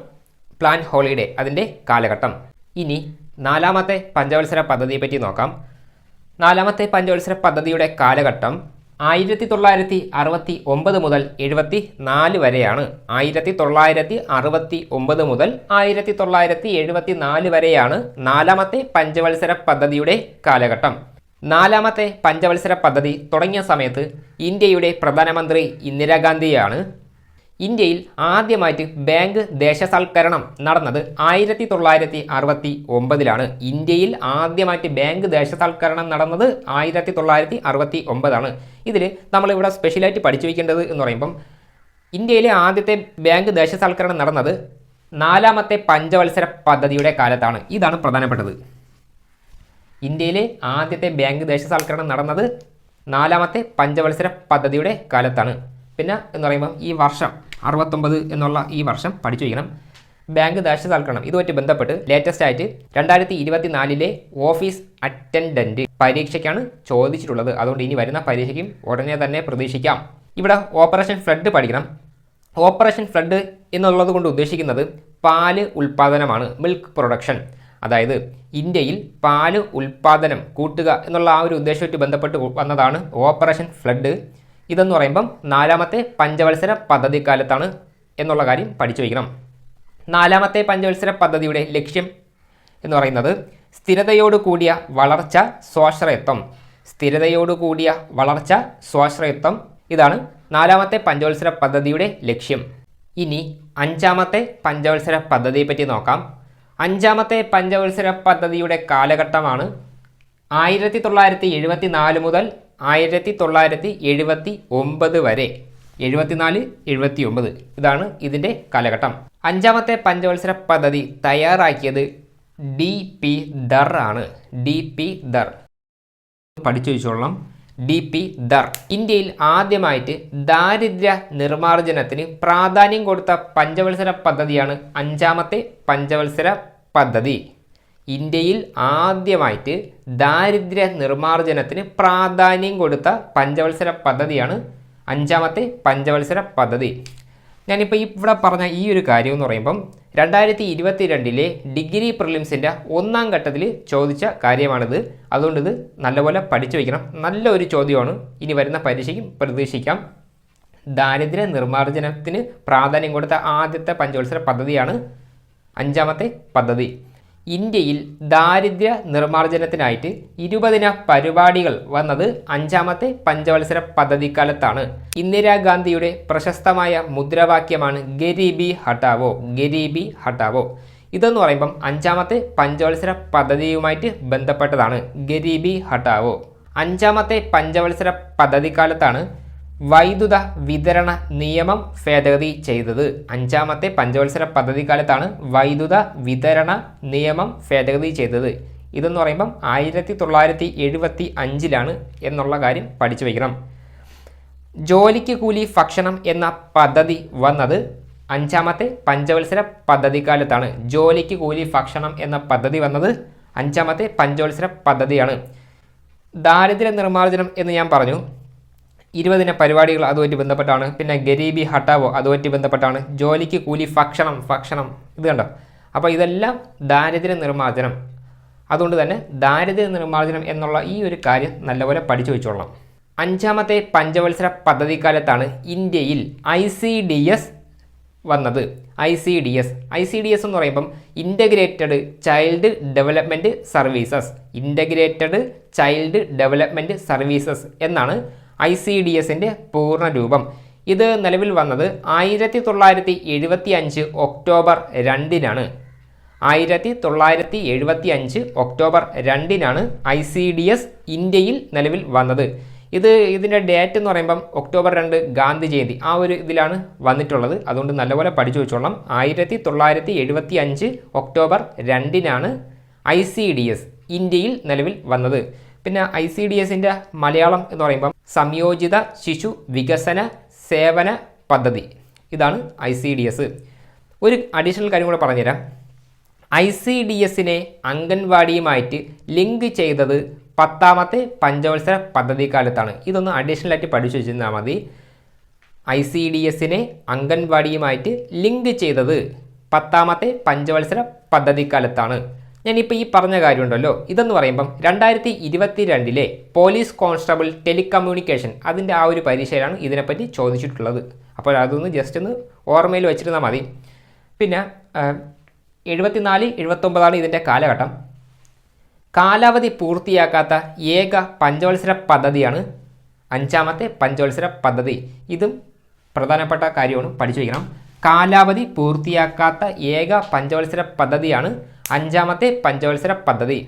പ്ലാൻ ഹോളിഡേ അതിൻ്റെ കാലഘട്ടം. ഇനി 4-ാമത്തെ പഞ്ചവത്സര പദ്ധതിയെ പറ്റി നോക്കാം. 4-ാമത്തെ പഞ്ചവത്സര പദ്ധതിയുടെ കാലഘട്ടം 1969 മുതൽ 74 വരെയാണ്. 1969 മുതൽ 1974 വരെയാണ് 4-ാമത്തെ പഞ്ചവത്സര പദ്ധതിയുടെ കാലഘട്ടം. 4-ാമത്തെ പഞ്ചവത്സര പദ്ധതി തുടങ്ങിയ സമയത്ത് ഇന്ത്യയുടെ പ്രധാനമന്ത്രി ഇന്ദിരാഗാന്ധിയാണ്. ഇന്ത്യയിൽ ആദ്യമായിട്ട് ബാങ്ക് ദേശസാൽക്കരണം നടന്നത് 1969-ലാണ്. ഇന്ത്യയിൽ ആദ്യമായിട്ട് ബാങ്ക് ദേശസാൽക്കരണം നടന്നത് 1969-ആണ്. ഇതിൽ നമ്മളിവിടെ സ്പെഷ്യലായിട്ട് പഠിച്ചു വയ്ക്കേണ്ടത് എന്ന് പറയുമ്പം ഇന്ത്യയിലെ ആദ്യത്തെ ബാങ്ക് ദേശസാൽക്കരണം നടന്നത് 4-ാമത്തെ പഞ്ചവത്സര പദ്ധതിയുടെ കാലത്താണ്. ഇതാണ് പ്രധാനപ്പെട്ടത്. ഇന്ത്യയിലെ ആദ്യത്തെ ബാങ്ക് ദേശസാൽക്കരണം നടന്നത് 4-ാമത്തെ പഞ്ചവത്സര പദ്ധതിയുടെ കാലത്താണ്. പിന്നെ എന്ന് പറയുമ്പോൾ ഈ വർഷം 69 എന്നുള്ള ഈ വർഷം പഠിച്ചു വയ്ക്കണം. ബാങ്ക് ദേശസാൽക്കരണം ഇതുമായിട്ട് ബന്ധപ്പെട്ട് ലേറ്റസ്റ്റ് ആയിട്ട് 2024-ലെ ഓഫീസ് അറ്റൻഡൻറ്റ് പരീക്ഷയ്ക്കാണ് ചോദിച്ചിട്ടുള്ളത്. അതുകൊണ്ട് ഇനി വരുന്ന പരീക്ഷയ്ക്കും ഉടനെ തന്നെ പ്രതീക്ഷിക്കാം. ഇവിടെ ഓപ്പറേഷൻ ഫ്ലഡ് പഠിക്കണം. ഓപ്പറേഷൻ ഫ്ലഡ് എന്നുള്ളത് കൊണ്ട് ഉദ്ദേശിക്കുന്നത് പാല് ഉൽപ്പാദനമാണ്, മിൽക്ക് പ്രൊഡക്ഷൻ. അതായത് ഇന്ത്യയിൽ പാല് ഉൽപ്പാദനം കൂട്ടുക എന്നുള്ള ആ ഒരു ഉദ്ദേശമായിട്ട് ബന്ധപ്പെട്ട് വന്നതാണ് ഓപ്പറേഷൻ ഫ്ലഡ്. ഇതെന്ന് പറയുമ്പം 4-ാമത്തെ പഞ്ചവത്സര പദ്ധതി കാലത്താണ് എന്നുള്ള കാര്യം പഠിച്ചു വയ്ക്കണം. 4-ാമത്തെ പഞ്ചവത്സര പദ്ധതിയുടെ ലക്ഷ്യം എന്ന് പറയുന്നത് സ്ഥിരതയോടുകൂടിയ വളർച്ച, സ്വാശ്രയത്വം. സ്ഥിരതയോടുകൂടിയ വളർച്ച, സ്വാശ്രയത്വം ഇതാണ് 4-ാമത്തെ പഞ്ചവത്സര പദ്ധതിയുടെ ലക്ഷ്യം. ഇനി 5-ാമത്തെ പഞ്ചവത്സര പദ്ധതിയെ പറ്റി നോക്കാം. 5-ാമത്തെ പഞ്ചവത്സര പദ്ധതിയുടെ കാലഘട്ടമാണ് 1974 മുതൽ 1979 വരെ. 74-79 ഇതാണ് ഇതിൻ്റെ കാലഘട്ടം. 5-ാമത്തെ പഞ്ചവത്സര പദ്ധതി തയ്യാറാക്കിയത് DP ധർ ആണ്. DP ധർ പഠിച്ചു വെച്ചോളണം. DP ധർ ഇന്ത്യയിൽ ആദ്യമായിട്ട് ദാരിദ്ര്യ നിർമ്മാർജ്ജനത്തിന് പ്രാധാന്യം കൊടുത്ത പഞ്ചവത്സര പദ്ധതിയാണ് 5-ാമത്തെ പഞ്ചവത്സര പദ്ധതി. ഇന്ത്യയിൽ ആദ്യമായിട്ട് ദാരിദ്ര്യ നിർമ്മാർജ്ജനത്തിന് പ്രാധാന്യം കൊടുത്ത പഞ്ചവത്സര പദ്ധതിയാണ് 5-ാമത്തെ പഞ്ചവത്സര പദ്ധതി. ഞാനിപ്പോൾ ഇവിടെ പറഞ്ഞ ഈ ഒരു കാര്യം എന്ന് പറയുമ്പം 2022-ലെ ഡിഗ്രി പ്രിലിംസിൻ്റെ 1-ാം ഘട്ടത്തിൽ ചോദിച്ച കാര്യമാണിത്. അതുകൊണ്ട് ഇത് നല്ലപോലെ പഠിച്ചു വയ്ക്കണം. നല്ലൊരു ചോദ്യമാണ്. ഇനി വരുന്ന പരീക്ഷയ്ക്കും പ്രതീക്ഷിക്കാം. ദാരിദ്ര്യ നിർമ്മാർജ്ജനത്തിന് പ്രാധാന്യം കൊടുത്ത ആദ്യത്തെ പഞ്ചവത്സര പദ്ധതിയാണ് 5-ാമത്തെ പദ്ധതി. ഇന്ത്യയിൽ ദാരിദ്ര്യ നിർമ്മാർജ്ജനത്തിനായിട്ട് 20 പരിപാടികൾ വന്നത് 5-ാമത്തെ പഞ്ചവത്സര പദ്ധതിക്കാലത്താണ്. ഇന്ദിരാഗാന്ധിയുടെ പ്രശസ്തമായ മുദ്രാവാക്യമാണ് ഗരീബി ഹട്ടാവോ. ഗരീബി ഹട്ടാവോ ഇതെന്ന് പറയുമ്പം 5-ാമത്തെ പഞ്ചവത്സര പദ്ധതിയുമായിട്ട് ബന്ധപ്പെട്ടതാണ്. ഗരീബി ഹട്ടാവോ. 5-ാമത്തെ പഞ്ചവത്സര പദ്ധതിക്കാലത്താണ് വൈദ്യുത വിതരണ നിയമം ഭേദഗതി ചെയ്തത്. 5-ാമത്തെ പഞ്ചവത്സര പദ്ധതിക്കാലത്താണ് വൈദ്യുത വിതരണ നിയമം ഭേദഗതി ചെയ്തത്. ഇതെന്ന് പറയുമ്പം 1975-ലാണ് എന്നുള്ള കാര്യം പഠിച്ചു വയ്ക്കണം. ജോലിക്ക് കൂലി ഭക്ഷണം എന്ന പദ്ധതി വന്നത് 5-ാമത്തെ പഞ്ചവത്സര പദ്ധതിക്കാലത്താണ്. ജോലിക്ക് കൂലി ഭക്ഷണം എന്ന പദ്ധതി വന്നത് 5-ാമത്തെ പഞ്ചവത്സര പദ്ധതിയാണ്. ദാരിദ്ര്യ നിർമ്മാർജ്ജനം എന്ന് ഞാൻ പറഞ്ഞു. 20 പരിപാടികൾ അതുമായിട്ട് ബന്ധപ്പെട്ടാണ്. പിന്നെ ഗരീബി ഹട്ടാവോ അതുമായിട്ട് ബന്ധപ്പെട്ടാണ്. ജോലിക്ക് കൂലി ഭക്ഷണം ഇത് കണ്ടോ. അപ്പോൾ ഇതെല്ലാം ദാരിദ്ര്യ നിർമ്മാർജ്ജനം. അതുകൊണ്ട് തന്നെ ദാരിദ്ര്യ നിർമ്മാർജ്ജനം എന്നുള്ള ഈ ഒരു കാര്യം നല്ലപോലെ പഠിച്ചു വെച്ചോളണം. അഞ്ചാമത്തെ പഞ്ചവത്സര പദ്ധതിക്കാലത്താണ് ഇന്ത്യയിൽ ICDS വന്നത്. ICDS എന്ന് പറയുമ്പം ഇൻ്റഗ്രേറ്റഡ് ചൈൽഡ് ഡെവലപ്മെൻറ്റ് സർവീസസ് എന്നാണ് ICDSൻ്റെ പൂർണ്ണ രൂപം. ഇത് നിലവിൽ വന്നത് 1975 ഒക്ടോബർ 2-നാണ്. 1975 ഒക്ടോബർ 2-നാണ് ICDS ഇന്ത്യയിൽ നിലവിൽ വന്നത്. ഇതിൻ്റെ ഡേറ്റ് എന്ന് പറയുമ്പം ഒക്ടോബർ 2 ഗാന്ധി ജയന്തി ആ ഒരു ഇതിലാണ് വന്നിട്ടുള്ളത്. അതുകൊണ്ട് നല്ലപോലെ പഠിച്ചു വെച്ചോളാം. 1975 ഒക്ടോബർ 2-നാണ് ICDS ഇന്ത്യയിൽ നിലവിൽ വന്നത്. പിന്നെ ICDSൻ്റെ മലയാളം എന്ന് പറയുമ്പം സംയോജിത ശിശു വികസന സേവന പദ്ധതി. ഇതാണ് ICDS. ഒരു അഡീഷണൽ കാര്യം കൂടെ പറഞ്ഞുതരാം. ICDSനെ അംഗൻവാടിയുമായിട്ട് ലിങ്ക് ചെയ്തത് 10ാമത്തെ പഞ്ചവത്സര പദ്ധതിക്കാലത്താണ്. ഇതൊന്ന് അഡീഷണൽ ആയിട്ട് പഠിച്ചു വെച്ചിരുന്നാൽ മതി. ICDSനെ അംഗൻവാടിയുമായിട്ട് ലിങ്ക് ചെയ്തത് 10ാമത്തെ പഞ്ചവത്സര പദ്ധതിക്കാലത്താണ്. ഞാനിപ്പോൾ ഈ പറഞ്ഞ കാര്യമുണ്ടല്ലോ, ഇതെന്ന് പറയുമ്പം 2022 പോലീസ് കോൺസ്റ്റബിൾ ടെലികമ്മ്യൂണിക്കേഷൻ അതിൻ്റെ ആ ഒരു പരീക്ഷയിലാണ് ഇതിനെപ്പറ്റി ചോദിച്ചിട്ടുള്ളത്. അപ്പോൾ അതൊന്ന് ജസ്റ്റ് ഒന്ന് ഓർമ്മയിൽ വെച്ചിരുന്നാൽ മതി. പിന്നെ 74-79 ഇതിൻ്റെ കാലഘട്ടം. കാലാവധി പൂർത്തിയാക്കാത്ത ഏക പഞ്ചവത്സര പദ്ധതിയാണ് 5ാമത്തെ പഞ്ചവത്സര പദ്ധതി. ഇതും പ്രധാനപ്പെട്ട കാര്യമാണ്, പഠിച്ചു വയ്ക്കണം. കാലാവധി പൂർത്തിയാക്കാത്ത ഏക പഞ്ചവത്സര പദ്ധതിയാണ് 5ാമത്തെ പഞ്ചവത്സര പദ്ധതി.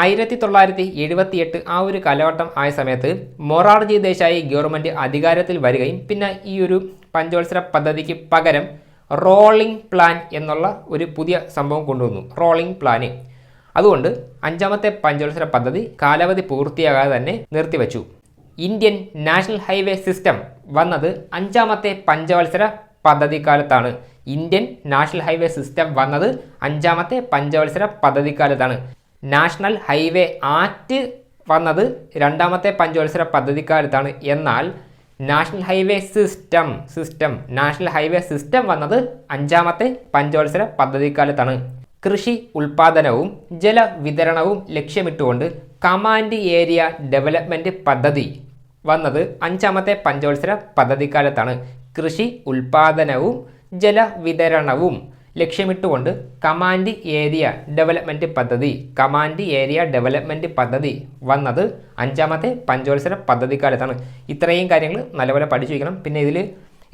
1978 ആ ഒരു കാലഘട്ടം ആയ സമയത്ത് മൊറാർജി ദേശായി ഗവൺമെൻറ് അധികാരത്തിൽ വരികയും പിന്നെ ഈ ഒരു പഞ്ചവത്സര പദ്ധതിക്ക് പകരം റോളിംഗ് പ്ലാൻ എന്നുള്ള ഒരു പുതിയ സംഭവം കൊണ്ടുവന്നു. Rolling plan. അതുകൊണ്ട് 5ാമത്തെ പഞ്ചവത്സര പദ്ധതി കാലാവധി പൂർത്തിയാകാതെ തന്നെ നിർത്തിവെച്ചു. ഇന്ത്യൻ നാഷണൽ ഹൈവേ സിസ്റ്റം വന്നത് 5ാമത്തെ പഞ്ചവത്സര പദ്ധതിക്കാലത്താണ്. ഇന്ത്യൻ നാഷണൽ ഹൈവേ സിസ്റ്റം വന്നത് 5ാമത്തെ പഞ്ചവത്സര പദ്ധതിക്കാലത്താണ്. നാഷണൽ ഹൈവേ ആക്ട് വന്നത് 2ാമത്തെ പഞ്ചവത്സര പദ്ധതിക്കാലത്താണ്. എന്നാൽ നാഷണൽ ഹൈവേ സിസ്റ്റം വന്നത് 5ാമത്തെ പഞ്ചവത്സര പദ്ധതിക്കാലത്താണ്. കൃഷി ഉൽപാദനവും ജലവിതരണവും ലക്ഷ്യമിട്ടുകൊണ്ട് കമാൻഡ് ഏരിയ ഡെവലപ്മെൻറ്റ് പദ്ധതി വന്നത് 5ാമത്തെ പഞ്ചവത്സര പദ്ധതിക്കാലത്താണ്. കൃഷി ഉൽപാദനവും ജലവിതരണവും ലക്ഷ്യമിട്ടുകൊണ്ട് കമാൻഡ് ഏരിയ ഡെവലപ്മെൻറ്റ് പദ്ധതി വന്നത് 5ാമത്തെ പഞ്ചവത്സര പദ്ധതിക്കാലത്താണ്. ഇത്രയും കാര്യങ്ങൾ നല്ലപോലെ പഠിച്ചു വയ്ക്കണം. പിന്നെ ഇതിൽ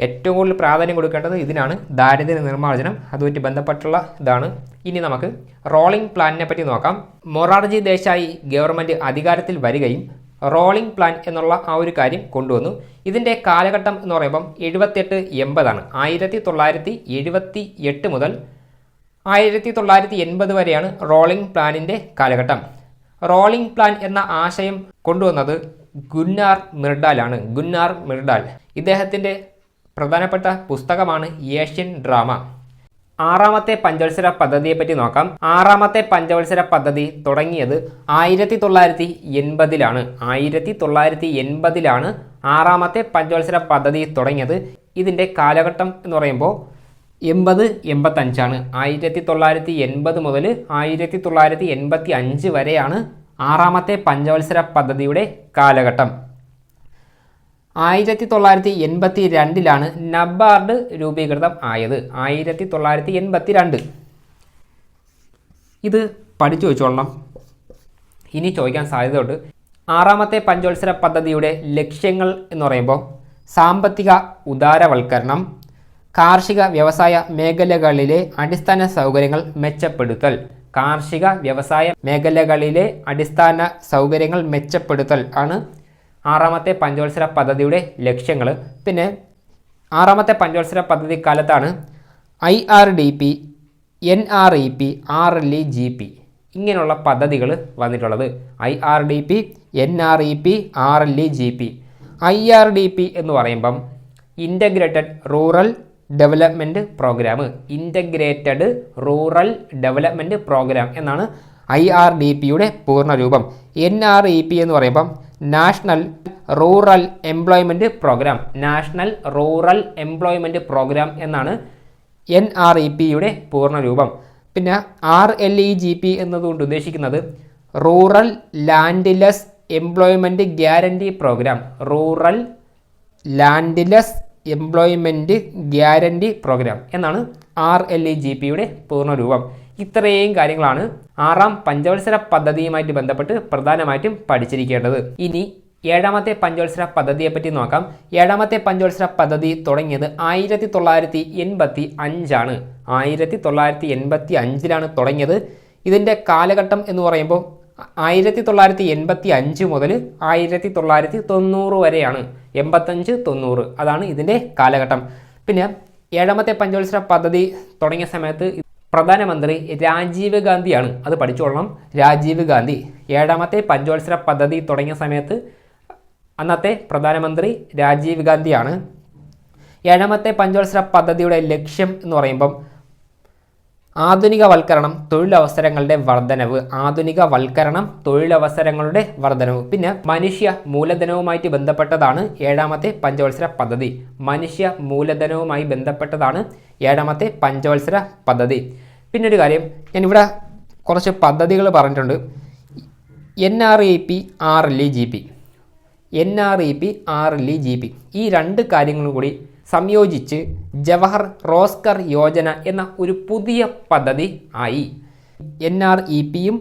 ഏറ്റവും കൂടുതൽ പ്രാധാന്യം കൊടുക്കേണ്ടത് ഇതിനാണ്, ദാരിദ്ര്യ നിർമ്മാർജ്ജനം. അതുമായിട്ട് ബന്ധപ്പെട്ടുള്ള ഇതാണ്. ഇനി നമുക്ക് റോളിംഗ് പ്ലാനിനെ പറ്റി നോക്കാം. മൊറാർജി ദേശായി ഗവൺമെൻറ് അധികാരത്തിൽ വരികയും റോളിംഗ് പ്ലാൻ എന്നുള്ള ആ ഒരു കാര്യം കൊണ്ടുവന്നു. ഇതിൻ്റെ കാലഘട്ടം എന്ന് പറയുമ്പം 78-80 1978 മുതൽ 1980 വരെയാണ് റോളിംഗ് പ്ലാനിൻ്റെ കാലഘട്ടം. റോളിംഗ് പ്ലാൻ എന്ന ആശയം കൊണ്ടുവന്നത് ഗുന്നാർ മിർഡാൽ. ഇദ്ദേഹത്തിൻ്റെ പ്രധാനപ്പെട്ട പുസ്തകമാണ് ഏഷ്യൻ ഡ്രാമ. 6ാമത്തെ പഞ്ചവത്സര പദ്ധതിയെപ്പറ്റി നോക്കാം. 6ാമത്തെ പഞ്ചവത്സര പദ്ധതി തുടങ്ങിയത് 1980-ലാണ്. 1980-ലാണ് 6ാമത്തെ പഞ്ചവത്സര പദ്ധതി തുടങ്ങിയത്. ഇതിൻ്റെ കാലഘട്ടം എന്ന് പറയുമ്പോൾ 80-85 1980 മുതൽ 1985 വരെയാണ് 6ാമത്തെ പഞ്ചവത്സര പദ്ധതിയുടെ കാലഘട്ടം. 1982-ലാണ് നബാർഡ് രൂപീകൃതം ആയത്. 1982. ഇത് പഠിച്ചു വെച്ചോളണം, ഇനി ചോദിക്കാൻ സാധ്യതയുണ്ട്. 6ാമത്തെ പഞ്ചവത്സര പദ്ധതിയുടെ ലക്ഷ്യങ്ങൾ എന്ന് പറയുമ്പോൾ സാമ്പത്തിക ഉദാരവൽക്കരണം, കാർഷിക വ്യവസായ മേഖലകളിലെ അടിസ്ഥാന സൗകര്യങ്ങൾ മെച്ചപ്പെടുത്തൽ ആണ് 6ാമത്തെ പഞ്ചവത്സര പദ്ധതിയുടെ ലക്ഷ്യങ്ങൾ. പിന്നെ 6ാമത്തെ പഞ്ചവത്സര പദ്ധതി കാലത്താണ് IRDP, NREP, RLEGP ഇങ്ങനെയുള്ള പദ്ധതികൾ വന്നിട്ടുള്ളത്. IRDP, NREP, RLEGP. IRDP എന്ന് പറയുമ്പം ഇൻ്റഗ്രേറ്റഡ് റൂറൽ ഡെവലപ്മെൻറ്റ് പ്രോഗ്രാം എന്നാണ് IRDPയുടെ പൂർണ്ണരൂപം. NREP എന്ന് പറയുമ്പം നാഷണൽ റൂറൽ എംപ്ലോയ്മെൻറ്റ് പ്രോഗ്രാം എന്നാണ് NREPയുടെ പൂർണ്ണരൂപം. പിന്നെ RLEGP എന്നതുകൊണ്ട് ഉദ്ദേശിക്കുന്നത് rural landless employment guarantee programme, rural landless employment guarantee programme എന്നാണ് RLEGPയുടെ പൂർണ്ണരൂപം. ഇത്രയും കാര്യങ്ങളാണ് 6ാം പഞ്ചവത്സര പദ്ധതിയുമായിട്ട് ബന്ധപ്പെട്ട് പ്രധാനമായിട്ടും പഠിച്ചിരിക്കേണ്ടത്. ഇനി 7ാമത്തെ പഞ്ചവത്സര പദ്ധതിയെപ്പറ്റി നോക്കാം. 7ാമത്തെ പഞ്ചവത്സര പദ്ധതി തുടങ്ങിയത് 1985 ആണ്. 1985 തുടങ്ങിയത്. ഇതിൻ്റെ കാലഘട്ടം എന്ന് പറയുമ്പോൾ 1985 മുതൽ 1990 വരെയാണ്. 85-90 അതാണ് ഇതിൻ്റെ കാലഘട്ടം. പിന്നെ 7ാമത്തെ പഞ്ചവത്സര പദ്ധതി തുടങ്ങിയ സമയത്ത് പ്രധാനമന്ത്രി രാജീവ് ഗാന്ധിയാണ്. അത് പഠിച്ചോളണം, രാജീവ് ഗാന്ധി. 7ാമത്തെ പഞ്ചവത്സര പദ്ധതി തുടങ്ങിയ സമയത്ത് അന്നത്തെ പ്രധാനമന്ത്രി രാജീവ് ഗാന്ധിയാണ്. 7ാമത്തെ പഞ്ചവത്സര പദ്ധതിയുടെ ലക്ഷ്യം എന്ന് പറയുമ്പം ആധുനികവൽക്കരണം, തൊഴിലവസരങ്ങളുടെ വർധനവ്. ആധുനികവൽക്കരണം, തൊഴിലവസരങ്ങളുടെ വർധനവ്. പിന്നെ മനുഷ്യ മൂലധനവുമായിട്ട് ബന്ധപ്പെട്ടതാണ് 7ാമത്തെ പഞ്ചവത്സര പദ്ധതി. മനുഷ്യ മൂലധനവുമായി ബന്ധപ്പെട്ടതാണ് 7ാമത്തെ പഞ്ചവത്സര പദ്ധതി. പിന്നെ ഒരു കാര്യം, ഞാനിവിടെ കുറച്ച് പദ്ധതികൾ പറഞ്ഞിട്ടുണ്ട്. NREP, RLEGP. NREP, RLEGP ഈ രണ്ട് കാര്യങ്ങളും കൂടി സംയോജിച്ച് ജവഹർ റോസ്ഗർ യോജന എന്ന ഒരു പുതിയ പദ്ധതി ആയി. NREPയും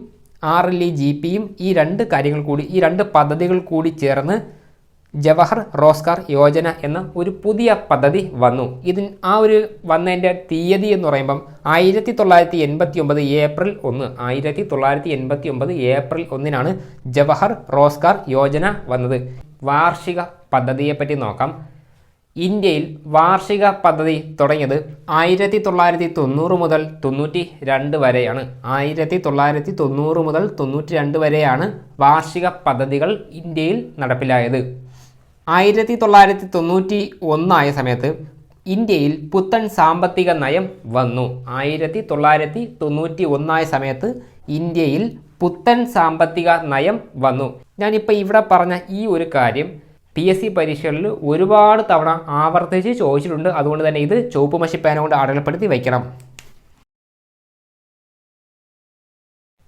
RLEGPയും ഈ രണ്ട് കാര്യങ്ങൾ കൂടി, ഈ രണ്ട് പദ്ധതികൾ കൂടി ചേർന്ന് ജവഹർ റോസ്ഗർ യോജന എന്ന ഒരു പുതിയ പദ്ധതി വന്നു. ആ ഒരു വന്നതിൻ്റെ തീയതി എന്ന് പറയുമ്പം 1989 ഏപ്രിൽ 1. 1989 ഏപ്രിൽ 1 ജവഹർ റോസ്ഗർ യോജന വന്നത്. വാർഷിക പദ്ധതിയെപ്പറ്റി നോക്കാം. ഇന്ത്യയിൽ വാർഷിക പദ്ധതി തുടങ്ങിയത് 1990 മുതൽ 92 വരെയാണ്. 1990 മുതൽ 92 വരെയാണ് വാർഷിക പദ്ധതികൾ ഇന്ത്യയിൽ നടപ്പിലായത്. 1991 ആയ സമയത്ത് ഇന്ത്യയിൽ പുത്തൻ സാമ്പത്തിക നയം വന്നു. 1991 ആയ സമയത്ത് ഇന്ത്യയിൽ പുത്തൻ സാമ്പത്തിക നയം വന്നു. ഞാനിപ്പോൾ ഇവിടെ പറഞ്ഞ ഈ ഒരു കാര്യം PSC പരീക്ഷകളിൽ ഒരുപാട് തവണ ആവർത്തിച്ച് ചോദിച്ചിട്ടുണ്ട്. അതുകൊണ്ട് തന്നെ ഇത് ചുവപ്പ് മഷി പേന കൊണ്ട് അടയാളപ്പെടുത്തി വയ്ക്കണം.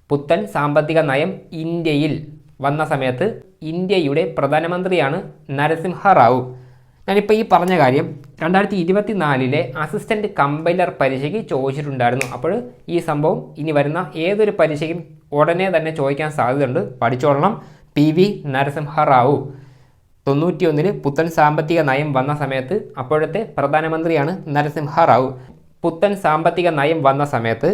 പുത്തൻ സാമ്പത്തിക നയം ഇന്ത്യയിൽ വന്ന സമയത്ത് ഇന്ത്യയുടെ പ്രധാനമന്ത്രിയാണ് നരസിംഹ റാവു. ഞാനിപ്പോൾ ഈ പറഞ്ഞ കാര്യം 2024 അസിസ്റ്റൻറ്റ് കമ്പൈലർ പരീക്ഷയ്ക്ക് ചോദിച്ചിട്ടുണ്ടായിരുന്നു. അപ്പോൾ ഈ സംഭവം ഇനി വരുന്ന ഏതൊരു പരീക്ഷയ്ക്കും ഉടനെ തന്നെ ചോദിക്കാൻ സാധ്യതയുണ്ട്. പഠിച്ചോളണം. PV നരസിംഹ റാവു 91 പുത്തൻ സാമ്പത്തിക നയം വന്ന സമയത്ത് അപ്പോഴത്തെ പ്രധാനമന്ത്രിയാണ് നരസിംഹ റാവു. പുത്തൻ സാമ്പത്തിക നയം വന്ന സമയത്ത്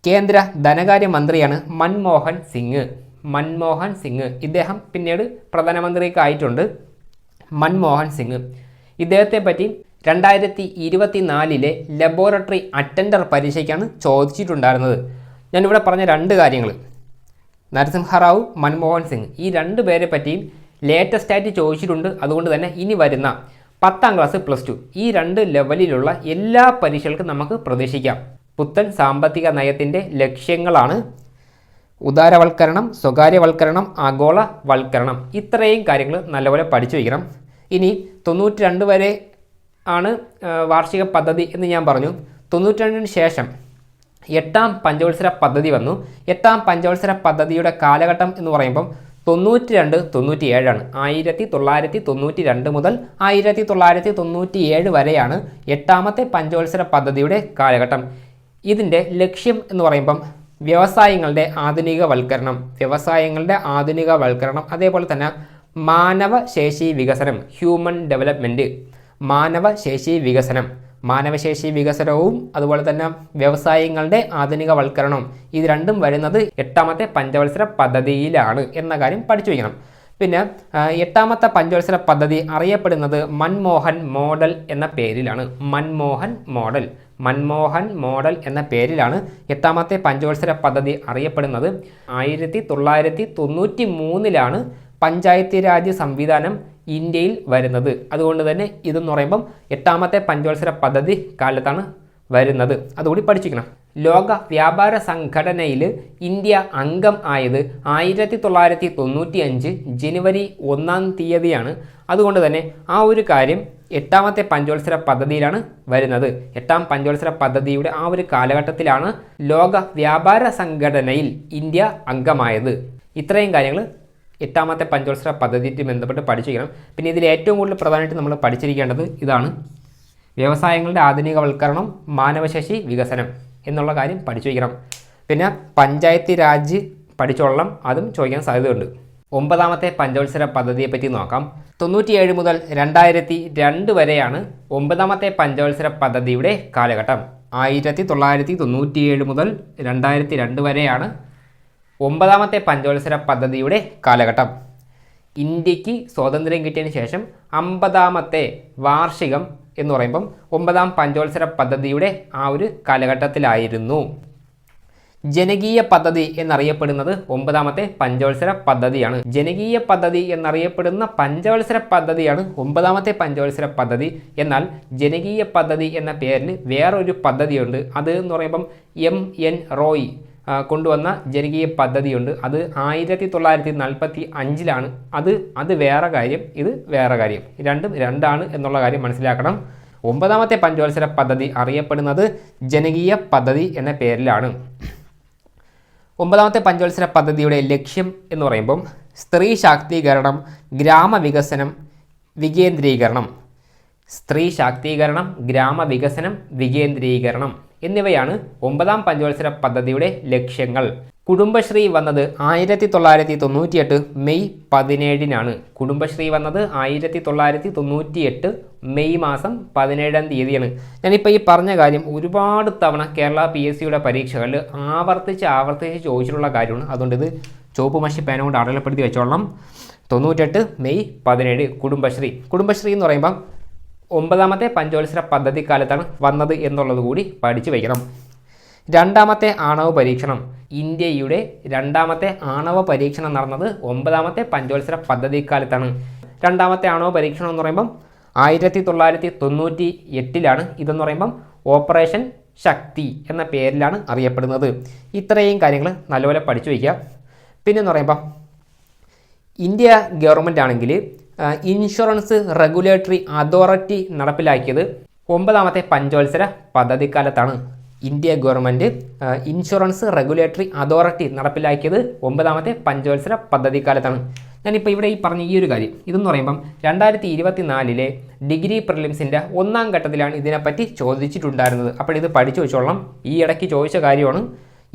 കേന്ദ്ര ധനകാര്യമന്ത്രിയാണ് മൻമോഹൻ സിംഗ്. മൻമോഹൻ സിംഗ് ഇദ്ദേഹം പിന്നീട് പ്രധാനമന്ത്രിയൊക്കെ ആയിട്ടുണ്ട്. മൻമോഹൻ സിംഗ് ഇദ്ദേഹത്തെ പറ്റി 2024 ലബോറട്ടറി അറ്റൻഡർ പരീക്ഷയ്ക്കാണ് ചോദിച്ചിട്ടുണ്ടായിരുന്നത്. ഞാനിവിടെ പറഞ്ഞ രണ്ട് കാര്യങ്ങൾ, നരസിംഹ റാവു, മൻമോഹൻ സിംഗ്, ഈ രണ്ട് പേരെ പറ്റിയും ലേറ്റസ്റ്റ് ആയിട്ട് ചോദിച്ചിട്ടുണ്ട്. അതുകൊണ്ട് തന്നെ ഇനി വരുന്ന 10ാം ക്ലാസ് +2 ഈ രണ്ട് ലെവലിലുള്ള എല്ലാ പരീക്ഷകൾക്കും നമുക്ക് പ്രതീക്ഷിക്കാം. പുത്തൻ സാമ്പത്തിക നയത്തിൻ്റെ ലക്ഷ്യങ്ങളാണ് ഉദാരവൽക്കരണം, സ്വകാര്യവൽക്കരണം, ആഗോളവൽക്കരണം. ഇത്രയും കാര്യങ്ങൾ നല്ലപോലെ പഠിച്ചു വയ്ക്കണം. ഇനി 92 വരെ ആണ് വാർഷിക പദ്ധതി എന്ന് ഞാൻ പറഞ്ഞു. 92 ശേഷം 8ാം പഞ്ചവത്സര പദ്ധതി വന്നു. 8ാം പഞ്ചവത്സര പദ്ധതിയുടെ കാലഘട്ടം എന്ന് പറയുമ്പം 92-97 1992 മുതൽ 1997 വരെയാണ് 8ാമത്തെ പഞ്ചവത്സര പദ്ധതിയുടെ കാലഘട്ടം. ഇതിൻ്റെ ലക്ഷ്യം എന്ന് പറയുമ്പം വ്യവസായങ്ങളുടെ ആധുനികവൽക്കരണം, അതേപോലെ തന്നെ മാനവശേഷി വികസനം, ഹ്യൂമൻ ഡെവലപ്മെൻറ്റ്, മാനവശേഷി വികസനവും അതുപോലെ തന്നെ വ്യവസായങ്ങളുടെ ആധുനികവൽക്കരണവും ഇത് രണ്ടും വരുന്നത് 8ാമത്തെ പഞ്ചവത്സര പദ്ധതിയിലാണ് എന്ന കാര്യം പഠിച്ചു വയ്ക്കണം. പിന്നെ 8ാമത്തെ പഞ്ചവത്സര പദ്ധതി അറിയപ്പെടുന്നത് മൻമോഹൻ മോഡൽ എന്ന പേരിലാണ്. മൻമോഹൻ മോഡൽ എന്ന പേരിലാണ് 8ാമത്തെ പഞ്ചവത്സര പദ്ധതി അറിയപ്പെടുന്നത്. 1993 പഞ്ചായത്ത് രാജ് സംവിധാനം ഇന്ത്യയിൽ വരുന്നത്. അതുകൊണ്ട് തന്നെ ഇതെന്ന് പറയുമ്പം 8ാമത്തെ പഞ്ചവത്സര പദ്ധതി കാലത്താണ് വരുന്നത്. അതുകൂടി പഠിച്ചിരിക്കണം. ലോക വ്യാപാര സംഘടനയിൽ ഇന്ത്യ അംഗം ആയത് 1995 ജനുവരി 1 അതുകൊണ്ട് തന്നെ ആ ഒരു കാര്യം 8ാമത്തെ പഞ്ചവത്സര പദ്ധതിയിലാണ് വരുന്നത്. 8ാം പഞ്ചവത്സര പദ്ധതിയുടെ ആ ഒരു കാലഘട്ടത്തിലാണ് ലോക വ്യാപാര സംഘടനയിൽ ഇന്ത്യ അംഗമായത്. ഇത്രയും കാര്യങ്ങൾ 8ാമത്തെ പഞ്ചവത്സര പദ്ധതിയുമായി ബന്ധപ്പെട്ട് പഠിച്ചു വയ്ക്കണം. പിന്നെ ഇതിൽ ഏറ്റവും കൂടുതൽ പ്രധാനമായിട്ട് നമ്മൾ പഠിച്ചിരിക്കേണ്ടത് ഇതാണ്: വ്യവസായങ്ങളുടെ ആധുനികവൽക്കരണം, മാനവശേഷി വികസനം എന്നുള്ള കാര്യം പഠിച്ചു വയ്ക്കണം. പിന്നെ പഞ്ചായത്തി രാജ് പഠിച്ചോളണം, അതും ചോദിക്കാൻ സാധ്യതയുണ്ട്. 9ാമത്തെ പഞ്ചവത്സര പദ്ധതിയെപ്പറ്റി നോക്കാം. 97 മുതൽ 2002 വരെയാണ് 9ാമത്തെ പഞ്ചവത്സര പദ്ധതിയുടെ കാലഘട്ടം. 1997 മുതൽ 2002 വരെയാണ് 9ാമത്തെ പഞ്ചവത്സര പദ്ധതിയുടെ കാലഘട്ടം. ഇന്ത്യക്ക് സ്വാതന്ത്ര്യം കിട്ടിയതിന് ശേഷം 50ാമത്തെ വാർഷികം എന്ന് പറയുമ്പം 9ാം പഞ്ചവത്സര പദ്ധതിയുടെ ആ ഒരു കാലഘട്ടത്തിലായിരുന്നു. ജനകീയ പദ്ധതി എന്നറിയപ്പെടുന്നത് 9ാമത്തെ പഞ്ചവത്സര പദ്ധതിയാണ്. ജനകീയ പദ്ധതി എന്നറിയപ്പെടുന്ന പഞ്ചവത്സര പദ്ധതിയാണ് 9ാമത്തെ പഞ്ചവത്സര പദ്ധതി. എന്നാൽ ജനകീയ പദ്ധതി എന്ന പേരിൽ വേറൊരു പദ്ധതിയുണ്ട്. അത് എന്ന് പറയുമ്പം MN റോയ് കൊണ്ടുവന്ന ജനകീയ പദ്ധതിയുണ്ട്. അത് 1945-ലാണ്. അത് വേറെ കാര്യം, ഇത് വേറെ കാര്യം. രണ്ടും രണ്ടാണ് എന്നുള്ള കാര്യം മനസ്സിലാക്കണം. 9ാമത്തെ പഞ്ചവത്സര പദ്ധതി അറിയപ്പെടുന്നത് ജനകീയ പദ്ധതി എന്ന പേരിലാണ്. 9ാമത്തെ പഞ്ചവത്സര പദ്ധതിയുടെ ലക്ഷ്യം എന്ന് പറയുമ്പം സ്ത്രീ ശാക്തീകരണം, ഗ്രാമവികസനം, വികേന്ദ്രീകരണം. സ്ത്രീ ശാക്തീകരണം, ഗ്രാമവികസനം, വികേന്ദ്രീകരണം എന്നിവയാണ് 9ാം പഞ്ചവത്സര പദ്ധതിയുടെ ലക്ഷ്യങ്ങൾ. കുടുംബശ്രീ വന്നത് 1998 മെയ് 17-നാണ്. കുടുംബശ്രീ വന്നത് 1998 മെയ് മാസം 17-ാം തീയതിയാണ്. ഞാനിപ്പോൾ ഈ പറഞ്ഞ കാര്യം ഒരുപാട് തവണ കേരള PSCയുടെ പരീക്ഷകളിൽ ആവർത്തിച്ച് ചോദിച്ചിട്ടുള്ള കാര്യമാണ്. അതുകൊണ്ട് ഇത് ചുവപ്പ് മഷി പേന കൊണ്ട് അടയാളപ്പെടുത്തി വെച്ചോളണം. 98 മെയ് 17 കുടുംബശ്രീ എന്ന് പറയുമ്പം 9ാമത്തെ പഞ്ചവത്സര പദ്ധതി കാലത്താണ് വന്നത് എന്നുള്ളത് കൂടി പഠിച്ചു വയ്ക്കണം. 2ാമത്തെ ആണവ പരീക്ഷണം. ഇന്ത്യയുടെ 2ാമത്തെ ആണവ പരീക്ഷണം നടന്നത് 9ാമത്തെ പഞ്ചവത്സര പദ്ധതി കാലത്താണ്. 2ാമത്തെ ആണവ പരീക്ഷണം എന്ന് പറയുമ്പം 1998-ലാണ്. ഇതെന്ന് പറയുമ്പം ഓപ്പറേഷൻ ശക്തി എന്ന പേരിലാണ് അറിയപ്പെടുന്നത്. ഇത്രയും കാര്യങ്ങൾ നല്ലപോലെ പഠിച്ചു വയ്ക്കുക. പിന്നെന്ന് പറയുമ്പം ഇന്ത്യ ഗവൺമെൻറ് ആണെങ്കിൽ ഇൻഷുറൻസ് റെഗുലേറ്ററി അതോറിറ്റി നടപ്പിലാക്കിയത് 9ാമത്തെ പഞ്ചവത്സര പദ്ധതിക്കാലത്താണ്. India government insurance regulatory authority നടപ്പിലാക്കിയത് 9ാമത്തെ പഞ്ചവത്സര പദ്ധതിക്കാലത്താണ്. ഞാനിപ്പോൾ ഇവിടെ ഈ പറഞ്ഞ ഈ ഒരു കാര്യം ഇതെന്ന് പറയുമ്പം 2024-ലെ ഡിഗ്രി പ്രിലിംസിൻ്റെ 1ാം ഘട്ടത്തിലാണ് ഇതിനെപ്പറ്റി ചോദിച്ചിട്ടുണ്ടായിരുന്നത്. അപ്പോൾ ഇത് പഠിച്ചു വെച്ചോളണം. ഈ ഇടയ്ക്ക് ചോദിച്ച കാര്യമാണ്.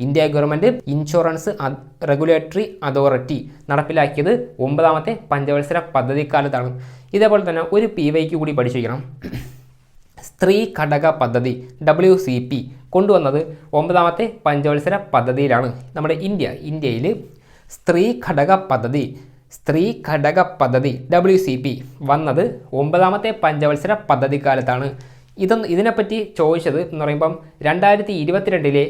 India government insurance regulatory authority നടപ്പിലാക്കിയത് 9ാമത്തെ പഞ്ചവത്സര പദ്ധതിക്കാലത്താണ്. ഇതേപോലെ തന്നെ ഒരു PYQ കൂടി പഠിച്ചു വയ്ക്കണം. സ്ത്രീ ഘടക പദ്ധതി WCP കൊണ്ടുവന്നത് 9ാമത്തെ പഞ്ചവത്സര പദ്ധതിയിലാണ്. നമ്മുടെ ഇന്ത്യയിൽ സ്ത്രീ ഘടക പദ്ധതി WCP വന്നത് 9ാമത്തെ പഞ്ചവത്സര പദ്ധതിക്കാലത്താണ്. ഇതിനെപ്പറ്റി ചോദിച്ചത് എന്ന് പറയുമ്പം 2022-ലെ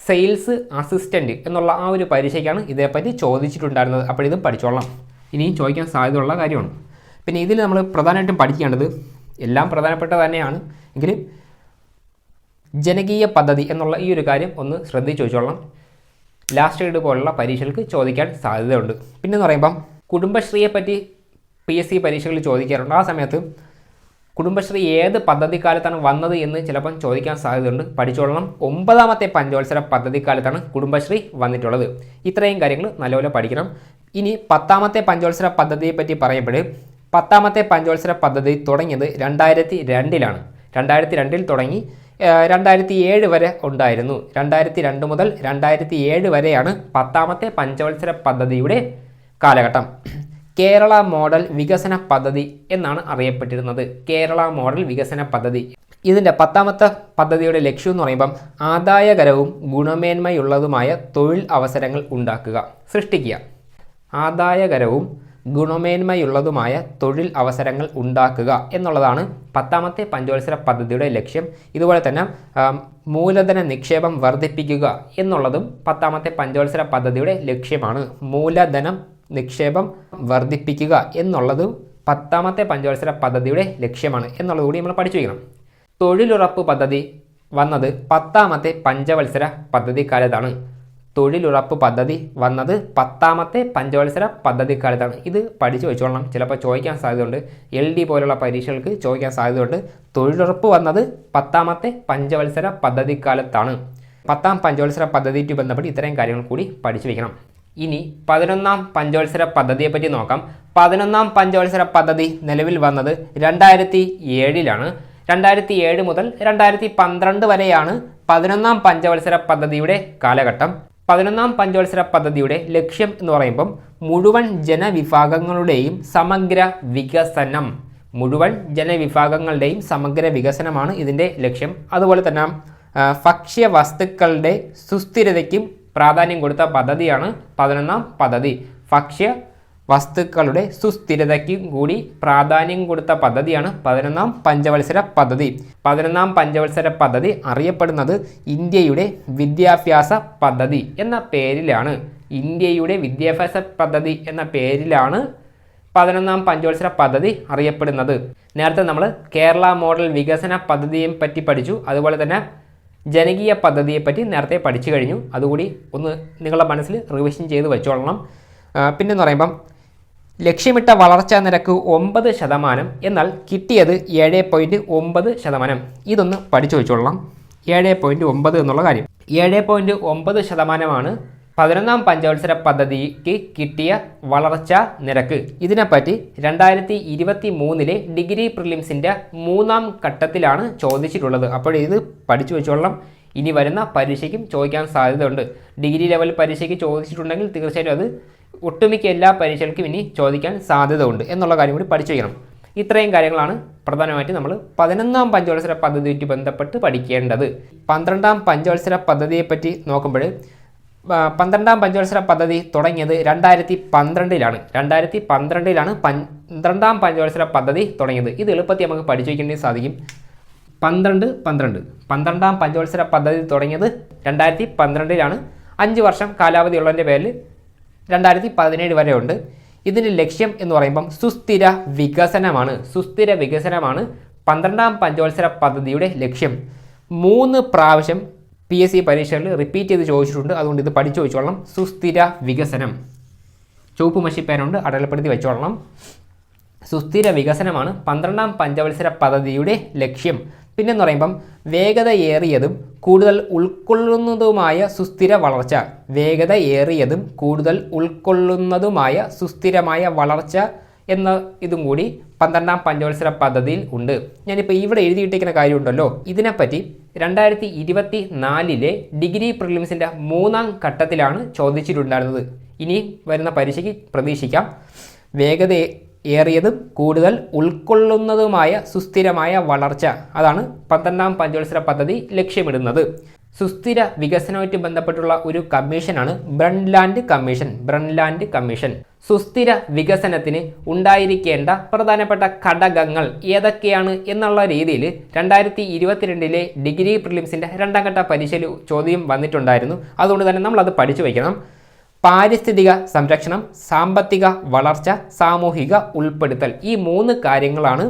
സെയിൽസ് അസിസ്റ്റൻറ്റ് എന്നുള്ള ആ ഒരു പരീക്ഷയ്ക്കാണ് ഇതേപ്പറ്റി ചോദിച്ചിട്ടുണ്ടായിരുന്നത്. അപ്പോൾ ഇതും പഠിച്ചോളാം. ഇനിയും ചോദിക്കാൻ സാധ്യതയുള്ള കാര്യമാണ്. പിന്നെ ഇതിൽ നമ്മൾ പ്രധാനമായിട്ടും പഠിക്കേണ്ടത് എല്ലാം പ്രധാനപ്പെട്ട തന്നെയാണ് എങ്കിലും ജനകീയ പദ്ധതി എന്നുള്ള ഈ ഒരു കാര്യം ഒന്ന് ശ്രദ്ധിച്ച് ചോദിച്ചോളാം. ലാസ്റ്റ് ഗ്രേഡ് പോലുള്ള പരീക്ഷകൾക്ക് ചോദിക്കാൻ സാധ്യതയുണ്ട്. പിന്നെന്ന് പറയുമ്പം കുടുംബശ്രീയെപ്പറ്റി PSC പരീക്ഷകളിൽ ചോദിക്കാറുണ്ട്. ആ സമയത്ത് കുടുംബശ്രീ ഏത് പദ്ധതിക്കാലത്താണ് വന്നത് എന്ന് ചിലപ്പം ചോദിക്കാൻ സാധ്യതയുണ്ട്. പഠിച്ചോളണം. 9ാമത്തെ പഞ്ചവത്സര പദ്ധതിക്കാലത്താണ് കുടുംബശ്രീ വന്നിട്ടുള്ളത്. ഇത്രയും കാര്യങ്ങൾ നല്ലപോലെ പഠിക്കണം. ഇനി 10ാമത്തെ പഞ്ചവത്സര പദ്ധതിയെപ്പറ്റി പറയുമ്പോൾ 10ാമത്തെ പഞ്ചവത്സര പദ്ധതി തുടങ്ങിയത് 2002-ലാണ്. 2002-ൽ തുടങ്ങി 2007 വരെ ഉണ്ടായിരുന്നു. 2002 മുതൽ 2007 വരെയാണ് 10ാമത്തെ പഞ്ചവത്സര പദ്ധതിയുടെ കാലഘട്ടം. കേരള മോഡൽ വികസന പദ്ധതി എന്നാണ് അറിയപ്പെട്ടിരുന്നത്. കേരള മോഡൽ വികസന പദ്ധതി. ഇതിൻ്റെ 10ാമത്തെ പദ്ധതിയുടെ ലക്ഷ്യം എന്ന് പറയുമ്പം ആദായകരവും ഗുണമേന്മയുള്ളതുമായ തൊഴിൽ അവസരങ്ങൾ സൃഷ്ടിക്കുക. ആദായകരവും ഗുണമേന്മയുള്ളതുമായ തൊഴിൽ അവസരങ്ങൾ ഉണ്ടാക്കുക എന്നുള്ളതാണ് 10ാമത്തെ പഞ്ചവത്സര പദ്ധതിയുടെ ലക്ഷ്യം. ഇതുപോലെ തന്നെ മൂലധന നിക്ഷേപം വർദ്ധിപ്പിക്കുക എന്നുള്ളതും 10ാമത്തെ പഞ്ചവത്സര പദ്ധതിയുടെ ലക്ഷ്യമാണ്. മൂലധനം നിക്ഷേപം വർദ്ധിപ്പിക്കുക എന്നുള്ളതും 10ാമത്തെ പഞ്ചവത്സര പദ്ധതിയുടെ ലക്ഷ്യമാണ് എന്നുള്ളത് കൂടി നമ്മൾ പഠിച്ചു വയ്ക്കണം. തൊഴിലുറപ്പ് പദ്ധതി വന്നത് 10ാമത്തെ പഞ്ചവത്സര പദ്ധതിക്കാലത്താണ്. തൊഴിലുറപ്പ് പദ്ധതി വന്നത് 10ാമത്തെ പഞ്ചവത്സര പദ്ധതിക്കാലത്താണ്. ഇത് പഠിച്ചു വെച്ചോളണം. ചിലപ്പോൾ ചോദിക്കാൻ സാധ്യതയുണ്ട്. LD പോലുള്ള പരീക്ഷകൾക്ക് ചോദിക്കാൻ സാധ്യതയുണ്ട്. തൊഴിലുറപ്പ് വന്നത് 10ാമത്തെ പഞ്ചവത്സര പദ്ധതിക്കാലത്താണ്. 10ാം പഞ്ചവത്സര പദ്ധതിയുമായി ബന്ധപ്പെട്ട് ഇത്രയും കാര്യങ്ങൾ കൂടി പഠിച്ചു വയ്ക്കണം. ഇനി 11ാം പഞ്ചവത്സര പദ്ധതിയെപ്പറ്റി നോക്കാം. 11ാം പഞ്ചവത്സര പദ്ധതി നിലവിൽ വന്നത് 2007 2007 മുതൽ 2012 വരെയാണ് 11ാം പഞ്ചവത്സര പദ്ധതിയുടെ കാലഘട്ടം. 11ാം പഞ്ചവത്സര പദ്ധതിയുടെ ലക്ഷ്യം എന്ന് പറയുമ്പം മുഴുവൻ ജനവിഭാഗങ്ങളുടെയും സമഗ്ര വികസനം. മുഴുവൻ ജനവിഭാഗങ്ങളുടെയും സമഗ്ര വികസനമാണ് ഇതിൻ്റെ ലക്ഷ്യം. അതുപോലെ തന്നെ ഭക്ഷ്യവസ്തുക്കളുടെ സുസ്ഥിരതയ്ക്കും പ്രാധാന്യം കൊടുത്ത പദ്ധതിയാണ് 11ാം പദ്ധതി. ഭക്ഷ്യ വസ്തുക്കളുടെ സുസ്ഥിരതയ്ക്കും കൂടി പ്രാധാന്യം കൊടുത്ത പദ്ധതിയാണ് 11ാം പഞ്ചവത്സര പദ്ധതി. 11ാം പഞ്ചവത്സര പദ്ധതി അറിയപ്പെടുന്നത് ഇന്ത്യയുടെ വിദ്യാഭ്യാസ പദ്ധതി എന്ന പേരിലാണ്. ഇന്ത്യയുടെ വിദ്യാഭ്യാസ പദ്ധതി എന്ന പേരിലാണ് 11ാം പഞ്ചവത്സര പദ്ധതി അറിയപ്പെടുന്നത്. നേരത്തെ നമ്മൾ കേരള മോഡൽ വികസന പദ്ധതിയെ പറ്റി പഠിച്ചു. അതുപോലെ തന്നെ ജനകീയ പദ്ധതിയെപ്പറ്റി നേരത്തെ പഠിച്ചു കഴിഞ്ഞു. അതുകൂടി ഒന്ന് നിങ്ങളുടെ മനസ്സിൽ റിവിഷൻ ചെയ്ത് വെച്ചോളണം. പിന്നെന്ന് പറയുമ്പം ലക്ഷ്യമിട്ട വളർച്ചാ നിരക്ക് 9%, എന്നാൽ കിട്ടിയത് 7.9%. ഇതൊന്ന് പഠിച്ചു വെച്ചോളണം. 7.9 എന്നുള്ള കാര്യം. 7.9% 11ാം പഞ്ചവത്സര പദ്ധതിക്ക് കിട്ടിയ വളർച്ചാ നിരക്ക്. ഇതിനെപ്പറ്റി 2023 ഡിഗ്രി പ്രിലിംസിൻ്റെ 3ാം ഘട്ടത്തിലാണ് ചോദിച്ചിട്ടുള്ളത്. അപ്പോൾ ഇത് പഠിച്ചു വെച്ചോളണം. ഇനി വരുന്ന പരീക്ഷയ്ക്കും ചോദിക്കാൻ സാധ്യതയുണ്ട്. ഡിഗ്രി ലെവൽ പരീക്ഷയ്ക്ക് ചോദിച്ചിട്ടുണ്ടെങ്കിൽ തീർച്ചയായിട്ടും അത് ഒട്ടുമിക്ക എല്ലാ പരീക്ഷകൾക്കും ഇനി ചോദിക്കാൻ സാധ്യത ഉണ്ട് എന്നുള്ള കാര്യം കൂടി പഠിച്ചു വയ്ക്കണം. ഇത്രയും കാര്യങ്ങളാണ് പ്രധാനമായിട്ട് നമ്മൾ 11ാം പഞ്ചവത്സര പദ്ധതിയുമായി ബന്ധപ്പെട്ട് പഠിക്കേണ്ടത്. 12ാം പഞ്ചവത്സര പദ്ധതിയെപ്പറ്റി നോക്കുമ്പോൾ 12ാം പഞ്ചവത്സര പദ്ധതി തുടങ്ങിയത് 2012 2012 12ാം പഞ്ചവത്സര പദ്ധതി തുടങ്ങിയത്. ഇത് എളുപ്പത്തിൽ നമുക്ക് പഠിച്ചു വയ്ക്കേണ്ടി സാധിക്കും. 12-12 പഞ്ചവത്സര പദ്ധതി തുടങ്ങിയത് 2012 5 വർഷം കാലാവധി ഉള്ളതിൻ്റെ പേരിൽ 2017 വരെ ഉണ്ട്. ഇതിൻ്റെ ലക്ഷ്യം എന്ന് പറയുമ്പം സുസ്ഥിര വികസനമാണ്. 12ാം പഞ്ചവത്സര പദ്ധതിയുടെ ലക്ഷ്യം. 3 പ്രാവശ്യം PSC പരീക്ഷകളിൽ റിപ്പീറ്റ് ചെയ്ത് ചോദിച്ചിട്ടുണ്ട്. അതുകൊണ്ട് ഇത് പഠിച്ചു വെച്ചോളണം. സുസ്ഥിര വികസനം ചുവപ്പ് മഷിപ്പേനുണ്ട്, അടയാളപ്പെടുത്തി വെച്ചോളണം. സുസ്ഥിര വികസനമാണ് 12ാം പഞ്ചവത്സര പദ്ധതിയുടെ ലക്ഷ്യം. പിന്നെന്ന് പറയുമ്പം വേഗതയേറിയതും കൂടുതൽ ഉൾക്കൊള്ളുന്നതുമായ സുസ്ഥിര വളർച്ച. വേഗതയേറിയതും കൂടുതൽ ഉൾക്കൊള്ളുന്നതുമായ സുസ്ഥിരമായ വളർച്ച എന്ന ഇതും കൂടി 12ാം പഞ്ചവത്സര പദ്ധതിയിൽ ഉണ്ട്. ഞാനിപ്പോൾ ഇവിടെ എഴുതിയിട്ടിരിക്കുന്ന കാര്യമുണ്ടല്ലോ, ഇതിനെപ്പറ്റി 2024 ഡിഗ്രി പ്രിലിംസിൻ്റെ 3ാം ഘട്ടത്തിലാണ് ചോദിച്ചിട്ടുണ്ടായിരുന്നത്. ഇനി വരുന്ന പരീക്ഷയ്ക്ക് പ്രതീക്ഷിക്കാം. വേഗതയേറിയതും കൂടുതൽ ഉൾക്കൊള്ളുന്നതുമായ സുസ്ഥിരമായ വളർച്ച, അതാണ് 12ാം പഞ്ചവത്സര പദ്ധതി ലക്ഷ്യമിടുന്നത്. സുസ്ഥിര വികസനവുമായി ബന്ധപ്പെട്ടുള്ള ഒരു കമ്മീഷനാണ് ബ്രണ്ട്ലാൻഡ് കമ്മീഷൻ. സുസ്ഥിര വികസനത്തിന് ഉണ്ടായിരിക്കേണ്ട പ്രധാനപ്പെട്ട ഘടകങ്ങൾ ഏതൊക്കെയാണ് എന്നുള്ള രീതിയിൽ 2022 ഡിഗ്രി പ്രിലിംസിൻ്റെ 2ാം ഘട്ട പരീക്ഷയിൽ ചോദ്യം വന്നിട്ടുണ്ടായിരുന്നു. അതുകൊണ്ട് തന്നെ നമ്മളത് പഠിച്ചു വയ്ക്കണം. പാരിസ്ഥിതിക സംരക്ഷണം, സാമ്പത്തിക വളർച്ച, സാമൂഹിക ഉൾപ്പെടുത്തൽ, ഈ 3 കാര്യങ്ങളാണ്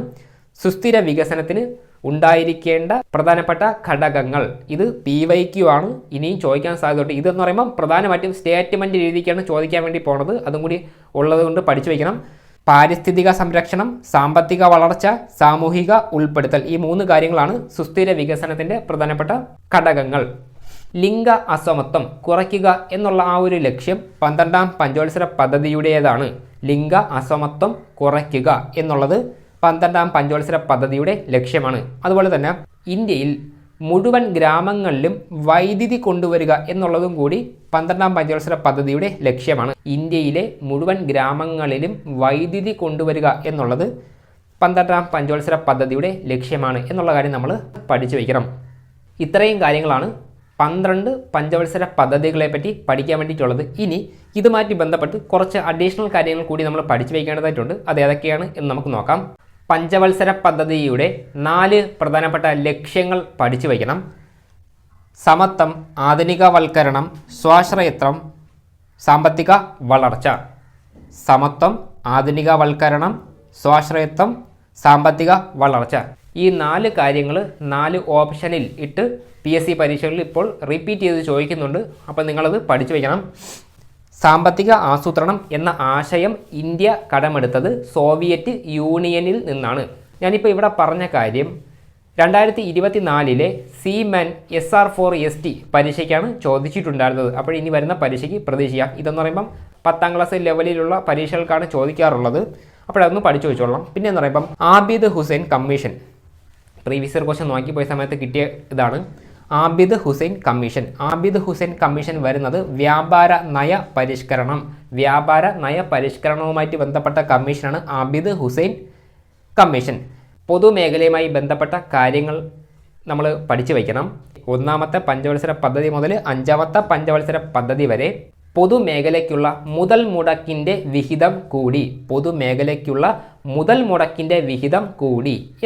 സുസ്ഥിര വികസനത്തിന് ഉണ്ടായിരിക്കേണ്ട പ്രധാനപ്പെട്ട ഘടകങ്ങൾ. ഇത് PYQ ആണ്, ഇനിയും ചോദിക്കാൻ സാധ്യതയുണ്ട്. ഇതെന്ന് പറയുമ്പോൾ പ്രധാനമായിട്ടും സ്റ്റേറ്റ്മെൻറ്റ് രീതിക്കാണ് ചോദിക്കാൻ വേണ്ടി പോണത്. അതും കൂടി ഉള്ളത് കൊണ്ട് പഠിച്ചു വയ്ക്കണം. പാരിസ്ഥിതിക സംരക്ഷണം, സാമ്പത്തിക വളർച്ച, സാമൂഹിക ഉൾപ്പെടുത്തൽ, ഈ 3 കാര്യങ്ങളാണ് സുസ്ഥിര വികസനത്തിൻ്റെ പ്രധാനപ്പെട്ട ഘടകങ്ങൾ. ലിംഗ അസമത്വം കുറയ്ക്കുക എന്നുള്ള ആ ഒരു ലക്ഷ്യം 12ാം പഞ്ചവത്സര പദ്ധതിയുടേതാണ്. ലിംഗ അസമത്വം കുറയ്ക്കുക എന്നുള്ളത് 12ാം പഞ്ചവത്സര പദ്ധതിയുടെ ലക്ഷ്യമാണ്. അതുപോലെ തന്നെ ഇന്ത്യയിൽ മുഴുവൻ ഗ്രാമങ്ങളിലും വൈദ്യുതി കൊണ്ടുവരിക എന്നുള്ളതും കൂടി 12ാം പഞ്ചവത്സര പദ്ധതിയുടെ ലക്ഷ്യമാണ്. ഇന്ത്യയിലെ മുഴുവൻ ഗ്രാമങ്ങളിലും വൈദ്യുതി കൊണ്ടുവരിക എന്നുള്ളത് 12ാം പഞ്ചവത്സര പദ്ധതിയുടെ ലക്ഷ്യമാണ് എന്നുള്ള കാര്യം നമ്മൾ പഠിച്ചു വയ്ക്കണം. ഇത്രയും കാര്യങ്ങളാണ് 12 പഞ്ചവത്സര പദ്ധതികളെ പറ്റി പഠിക്കാൻ വേണ്ടിയിട്ടുള്ളത്. ഇനി ഇതുമായിട്ട് ബന്ധപ്പെട്ട് കുറച്ച് അഡീഷണൽ കാര്യങ്ങൾ കൂടി നമ്മൾ പഠിച്ചു വയ്ക്കേണ്ടതായിട്ടുണ്ട്. അത് ഏതൊക്കെയാണ് എന്ന് നമുക്ക് നോക്കാം. പഞ്ചവത്സര പദ്ധതിയുടെ 4 പ്രധാനപ്പെട്ട ലക്ഷ്യങ്ങൾ പഠിച്ചു വയ്ക്കണം. സമത്വം, ആധുനികവൽക്കരണം, സ്വാശ്രയത്വം, സാമ്പത്തിക വളർച്ച. സമത്വം, ആധുനികവൽക്കരണം, സ്വാശ്രയത്വം, സാമ്പത്തിക വളർച്ച. ഈ 4 കാര്യങ്ങൾ 4 ഓപ്ഷനിൽ ഇട്ട് PSC പരീക്ഷകളിൽ ഇപ്പോൾ റിപ്പീറ്റ് ചെയ്ത് ചോദിക്കുന്നുണ്ട്. അപ്പോൾ നിങ്ങളത് പഠിച്ചു വയ്ക്കണം. സാമ്പത്തിക ആസൂത്രണം എന്ന ആശയം ഇന്ത്യ കടമെടുത്തത് സോവിയറ്റ് യൂണിയനിൽ നിന്നാണ്. ഞാനിപ്പോൾ ഇവിടെ പറഞ്ഞ കാര്യം 2024 സീമാൻ SR4ST പരീക്ഷയ്ക്കാണ് ചോദിച്ചിട്ടുണ്ടായിരുന്നത്. അപ്പോൾ ഇനി വരുന്ന പരീക്ഷയ്ക്ക് പ്രതീക്ഷിക്കാം. ഇതെന്ന് പറയുമ്പം 10ാം ക്ലാസ് ലെവലിലുള്ള പരീക്ഷകൾക്കാണ് ചോദിക്കാറുള്ളത്. അപ്പോഴതൊന്ന് പഠിച്ചു വെച്ചോളാം. പിന്നെ എന്ന് പറയുമ്പം Abid Hussain commission previous year question നോക്കി പോയ സമയത്ത് കിട്ടിയ ഇതാണ്. ആബിദ് ഹുസൈൻ കമ്മീഷൻ വരുന്നത് വ്യാപാര നയ പരിഷ്കരണവുമായിട്ട് ബന്ധപ്പെട്ട കമ്മീഷനാണ് ആബിദ് ഹുസൈൻ കമ്മീഷൻ. പൊതുമേഖലയുമായി ബന്ധപ്പെട്ട കാര്യങ്ങൾ നമ്മൾ പഠിച്ചു വയ്ക്കണം. 1ാമത്തെ പഞ്ചവത്സര പദ്ധതി മുതൽ 5ാമത്തെ പഞ്ചവത്സര പദ്ധതി വരെ പൊതുമേഖലയ്ക്കുള്ള മുതൽ മുടക്കിൻ്റെ വിഹിതം കൂടി.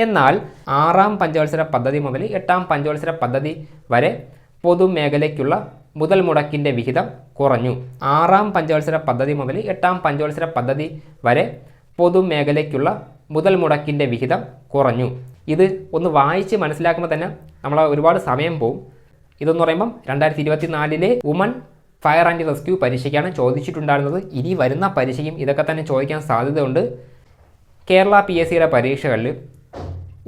എന്നാൽ 6ാം പഞ്ചവത്സര പദ്ധതി മുതൽ 8ാം പഞ്ചവത്സര പദ്ധതി വരെ പൊതുമേഖലയ്ക്കുള്ള മുതൽ മുടക്കിൻ്റെ വിഹിതം കുറഞ്ഞു. 6ാം പഞ്ചവത്സര പദ്ധതി മുതൽ 8ാം പഞ്ചവത്സര പദ്ധതി വരെ പൊതുമേഖലയ്ക്കുള്ള മുതൽ മുടക്കിൻ്റെ വിഹിതം കുറഞ്ഞു. ഇത് ഒന്ന് വായിച്ച് മനസ്സിലാക്കുമ്പോൾ തന്നെ നമ്മൾ ഒരുപാട് സമയം പോകും. ഇതെന്ന് പറയുമ്പം 2024 വുമൺ ഫയർ ആൻഡ് റെസ്ക്യൂ പരീക്ഷയ്ക്കാണ് ചോദിച്ചിട്ടുണ്ടായിരുന്നത്. ഇനി വരുന്ന പരീക്ഷയ്ക്കും ഇതൊക്കെ തന്നെ ചോദിക്കാൻ സാധ്യതയുണ്ട്. കേരള PSCയുടെ പരീക്ഷകളിൽ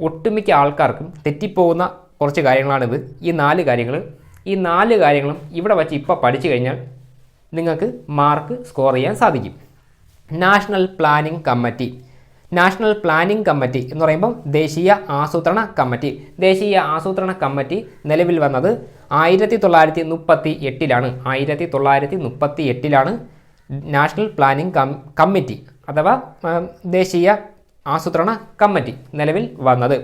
ഒട്ടുമിക്ക ആൾക്കാർക്കും തെറ്റിപ്പോകുന്ന കുറച്ച് കാര്യങ്ങളാണിത്. ഈ 4 കാര്യങ്ങളും ഇവിടെ വച്ച് ഇപ്പോൾ പഠിച്ചു കഴിഞ്ഞാൽ നിങ്ങൾക്ക് മാർക്ക് സ്കോർ ചെയ്യാൻ സാധിക്കും. നാഷണൽ പ്ലാനിംഗ് കമ്മിറ്റി എന്ന് പറയുമ്പം ദേശീയ ആസൂത്രണ കമ്മിറ്റി നിലവിൽ വന്നത് 1938ലാണ്. നാഷണൽ പ്ലാനിംഗ് കമ്മിറ്റി അഥവാ ദേശീയ ആസൂത്രണ കമ്മിറ്റി നിലവിൽ വന്നത്.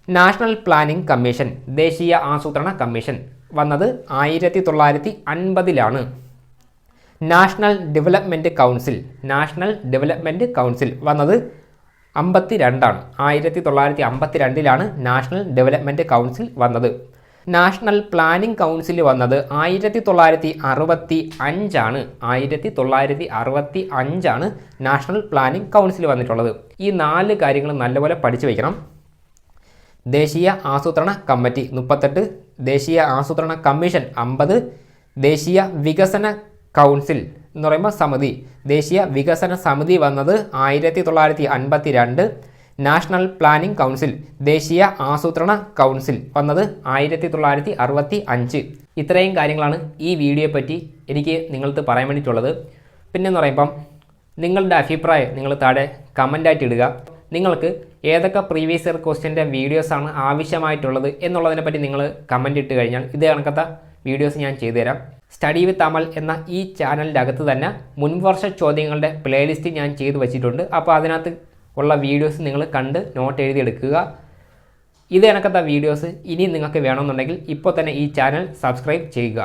നാഷണൽ പ്ലാനിംഗ് കമ്മീഷൻ ദേശീയ ആസൂത്രണ കമ്മീഷൻ വന്നത് 1950ലാണ്. നാഷണൽ ഡെവലപ്മെൻറ്റ് കൗൺസിൽ വന്നത് 52ആണ്. 1952ലാണ് നാഷണൽ ഡെവലപ്മെൻറ്റ് കൗൺസിൽ വന്നത്. നാഷണൽ പ്ലാനിംഗ് കൗൺസിൽ വന്നത് 1965ആണ്. 1965ആണ് നാഷണൽ പ്ലാനിംഗ് കൗൺസിൽ വന്നിട്ടുള്ളത്. ഈ 4 കാര്യങ്ങൾ നല്ലപോലെ പഠിച്ചു വയ്ക്കണം. ദേശീയ ആസൂത്രണ കമ്മിറ്റി 38, ദേശീയ ആസൂത്രണ കമ്മീഷൻ 50, ദേശീയ വികസന കൗൺസിൽ എന്ന് പറയുമ്പോൾ ദേശീയ വികസന സമിതി വന്നത് 1952, നാഷണൽ പ്ലാനിംഗ് കൗൺസിൽ ദേശീയ ആസൂത്രണ കൗൺസിൽ വന്നത് 1965. ഇത്രയും കാര്യങ്ങളാണ് ഈ വീഡിയോയെ പറ്റി എനിക്ക് നിങ്ങൾക്ക് പറയാൻ വേണ്ടിയിട്ടുള്ളത്. പിന്നെന്ന് പറയുമ്പം നിങ്ങളുടെ അഭിപ്രായം നിങ്ങൾ താഴെ കമൻ്റായിട്ട് ഇടുക. നിങ്ങൾക്ക് ഏതൊക്കെ പ്രീവിയസ് ഇയർ ക്വസ്റ്റ്യൻ്റെ വീഡിയോസാണ് ആവശ്യമായിട്ടുള്ളത് എന്നുള്ളതിനെപ്പറ്റി നിങ്ങൾ കമൻ്റ് ഇട്ട് കഴിഞ്ഞാൽ ഇതേ കണക്കത്തെ വീഡിയോസ് ഞാൻ ചെയ്തുതരാം. സ്റ്റഡി വിത്ത് അമൽ എന്ന ഈ ചാനലിൻ്റെ അകത്ത് തന്നെ മുൻവർഷ ചോദ്യങ്ങളുടെ പ്ലേലിസ്റ്റ് ഞാൻ ചെയ്തു വച്ചിട്ടുണ്ട്. അപ്പോൾ അതിനകത്ത് ഉള്ള വീഡിയോസ് നിങ്ങൾ കണ്ട് നോട്ട് എഴുതിയെടുക്കുക. ഇത് കണക്കത്തെ വീഡിയോസ് ഇനി നിങ്ങൾക്ക് വേണമെന്നുണ്ടെങ്കിൽ ഇപ്പോൾ തന്നെ ഈ ചാനൽ സബ്സ്ക്രൈബ് ചെയ്യുക.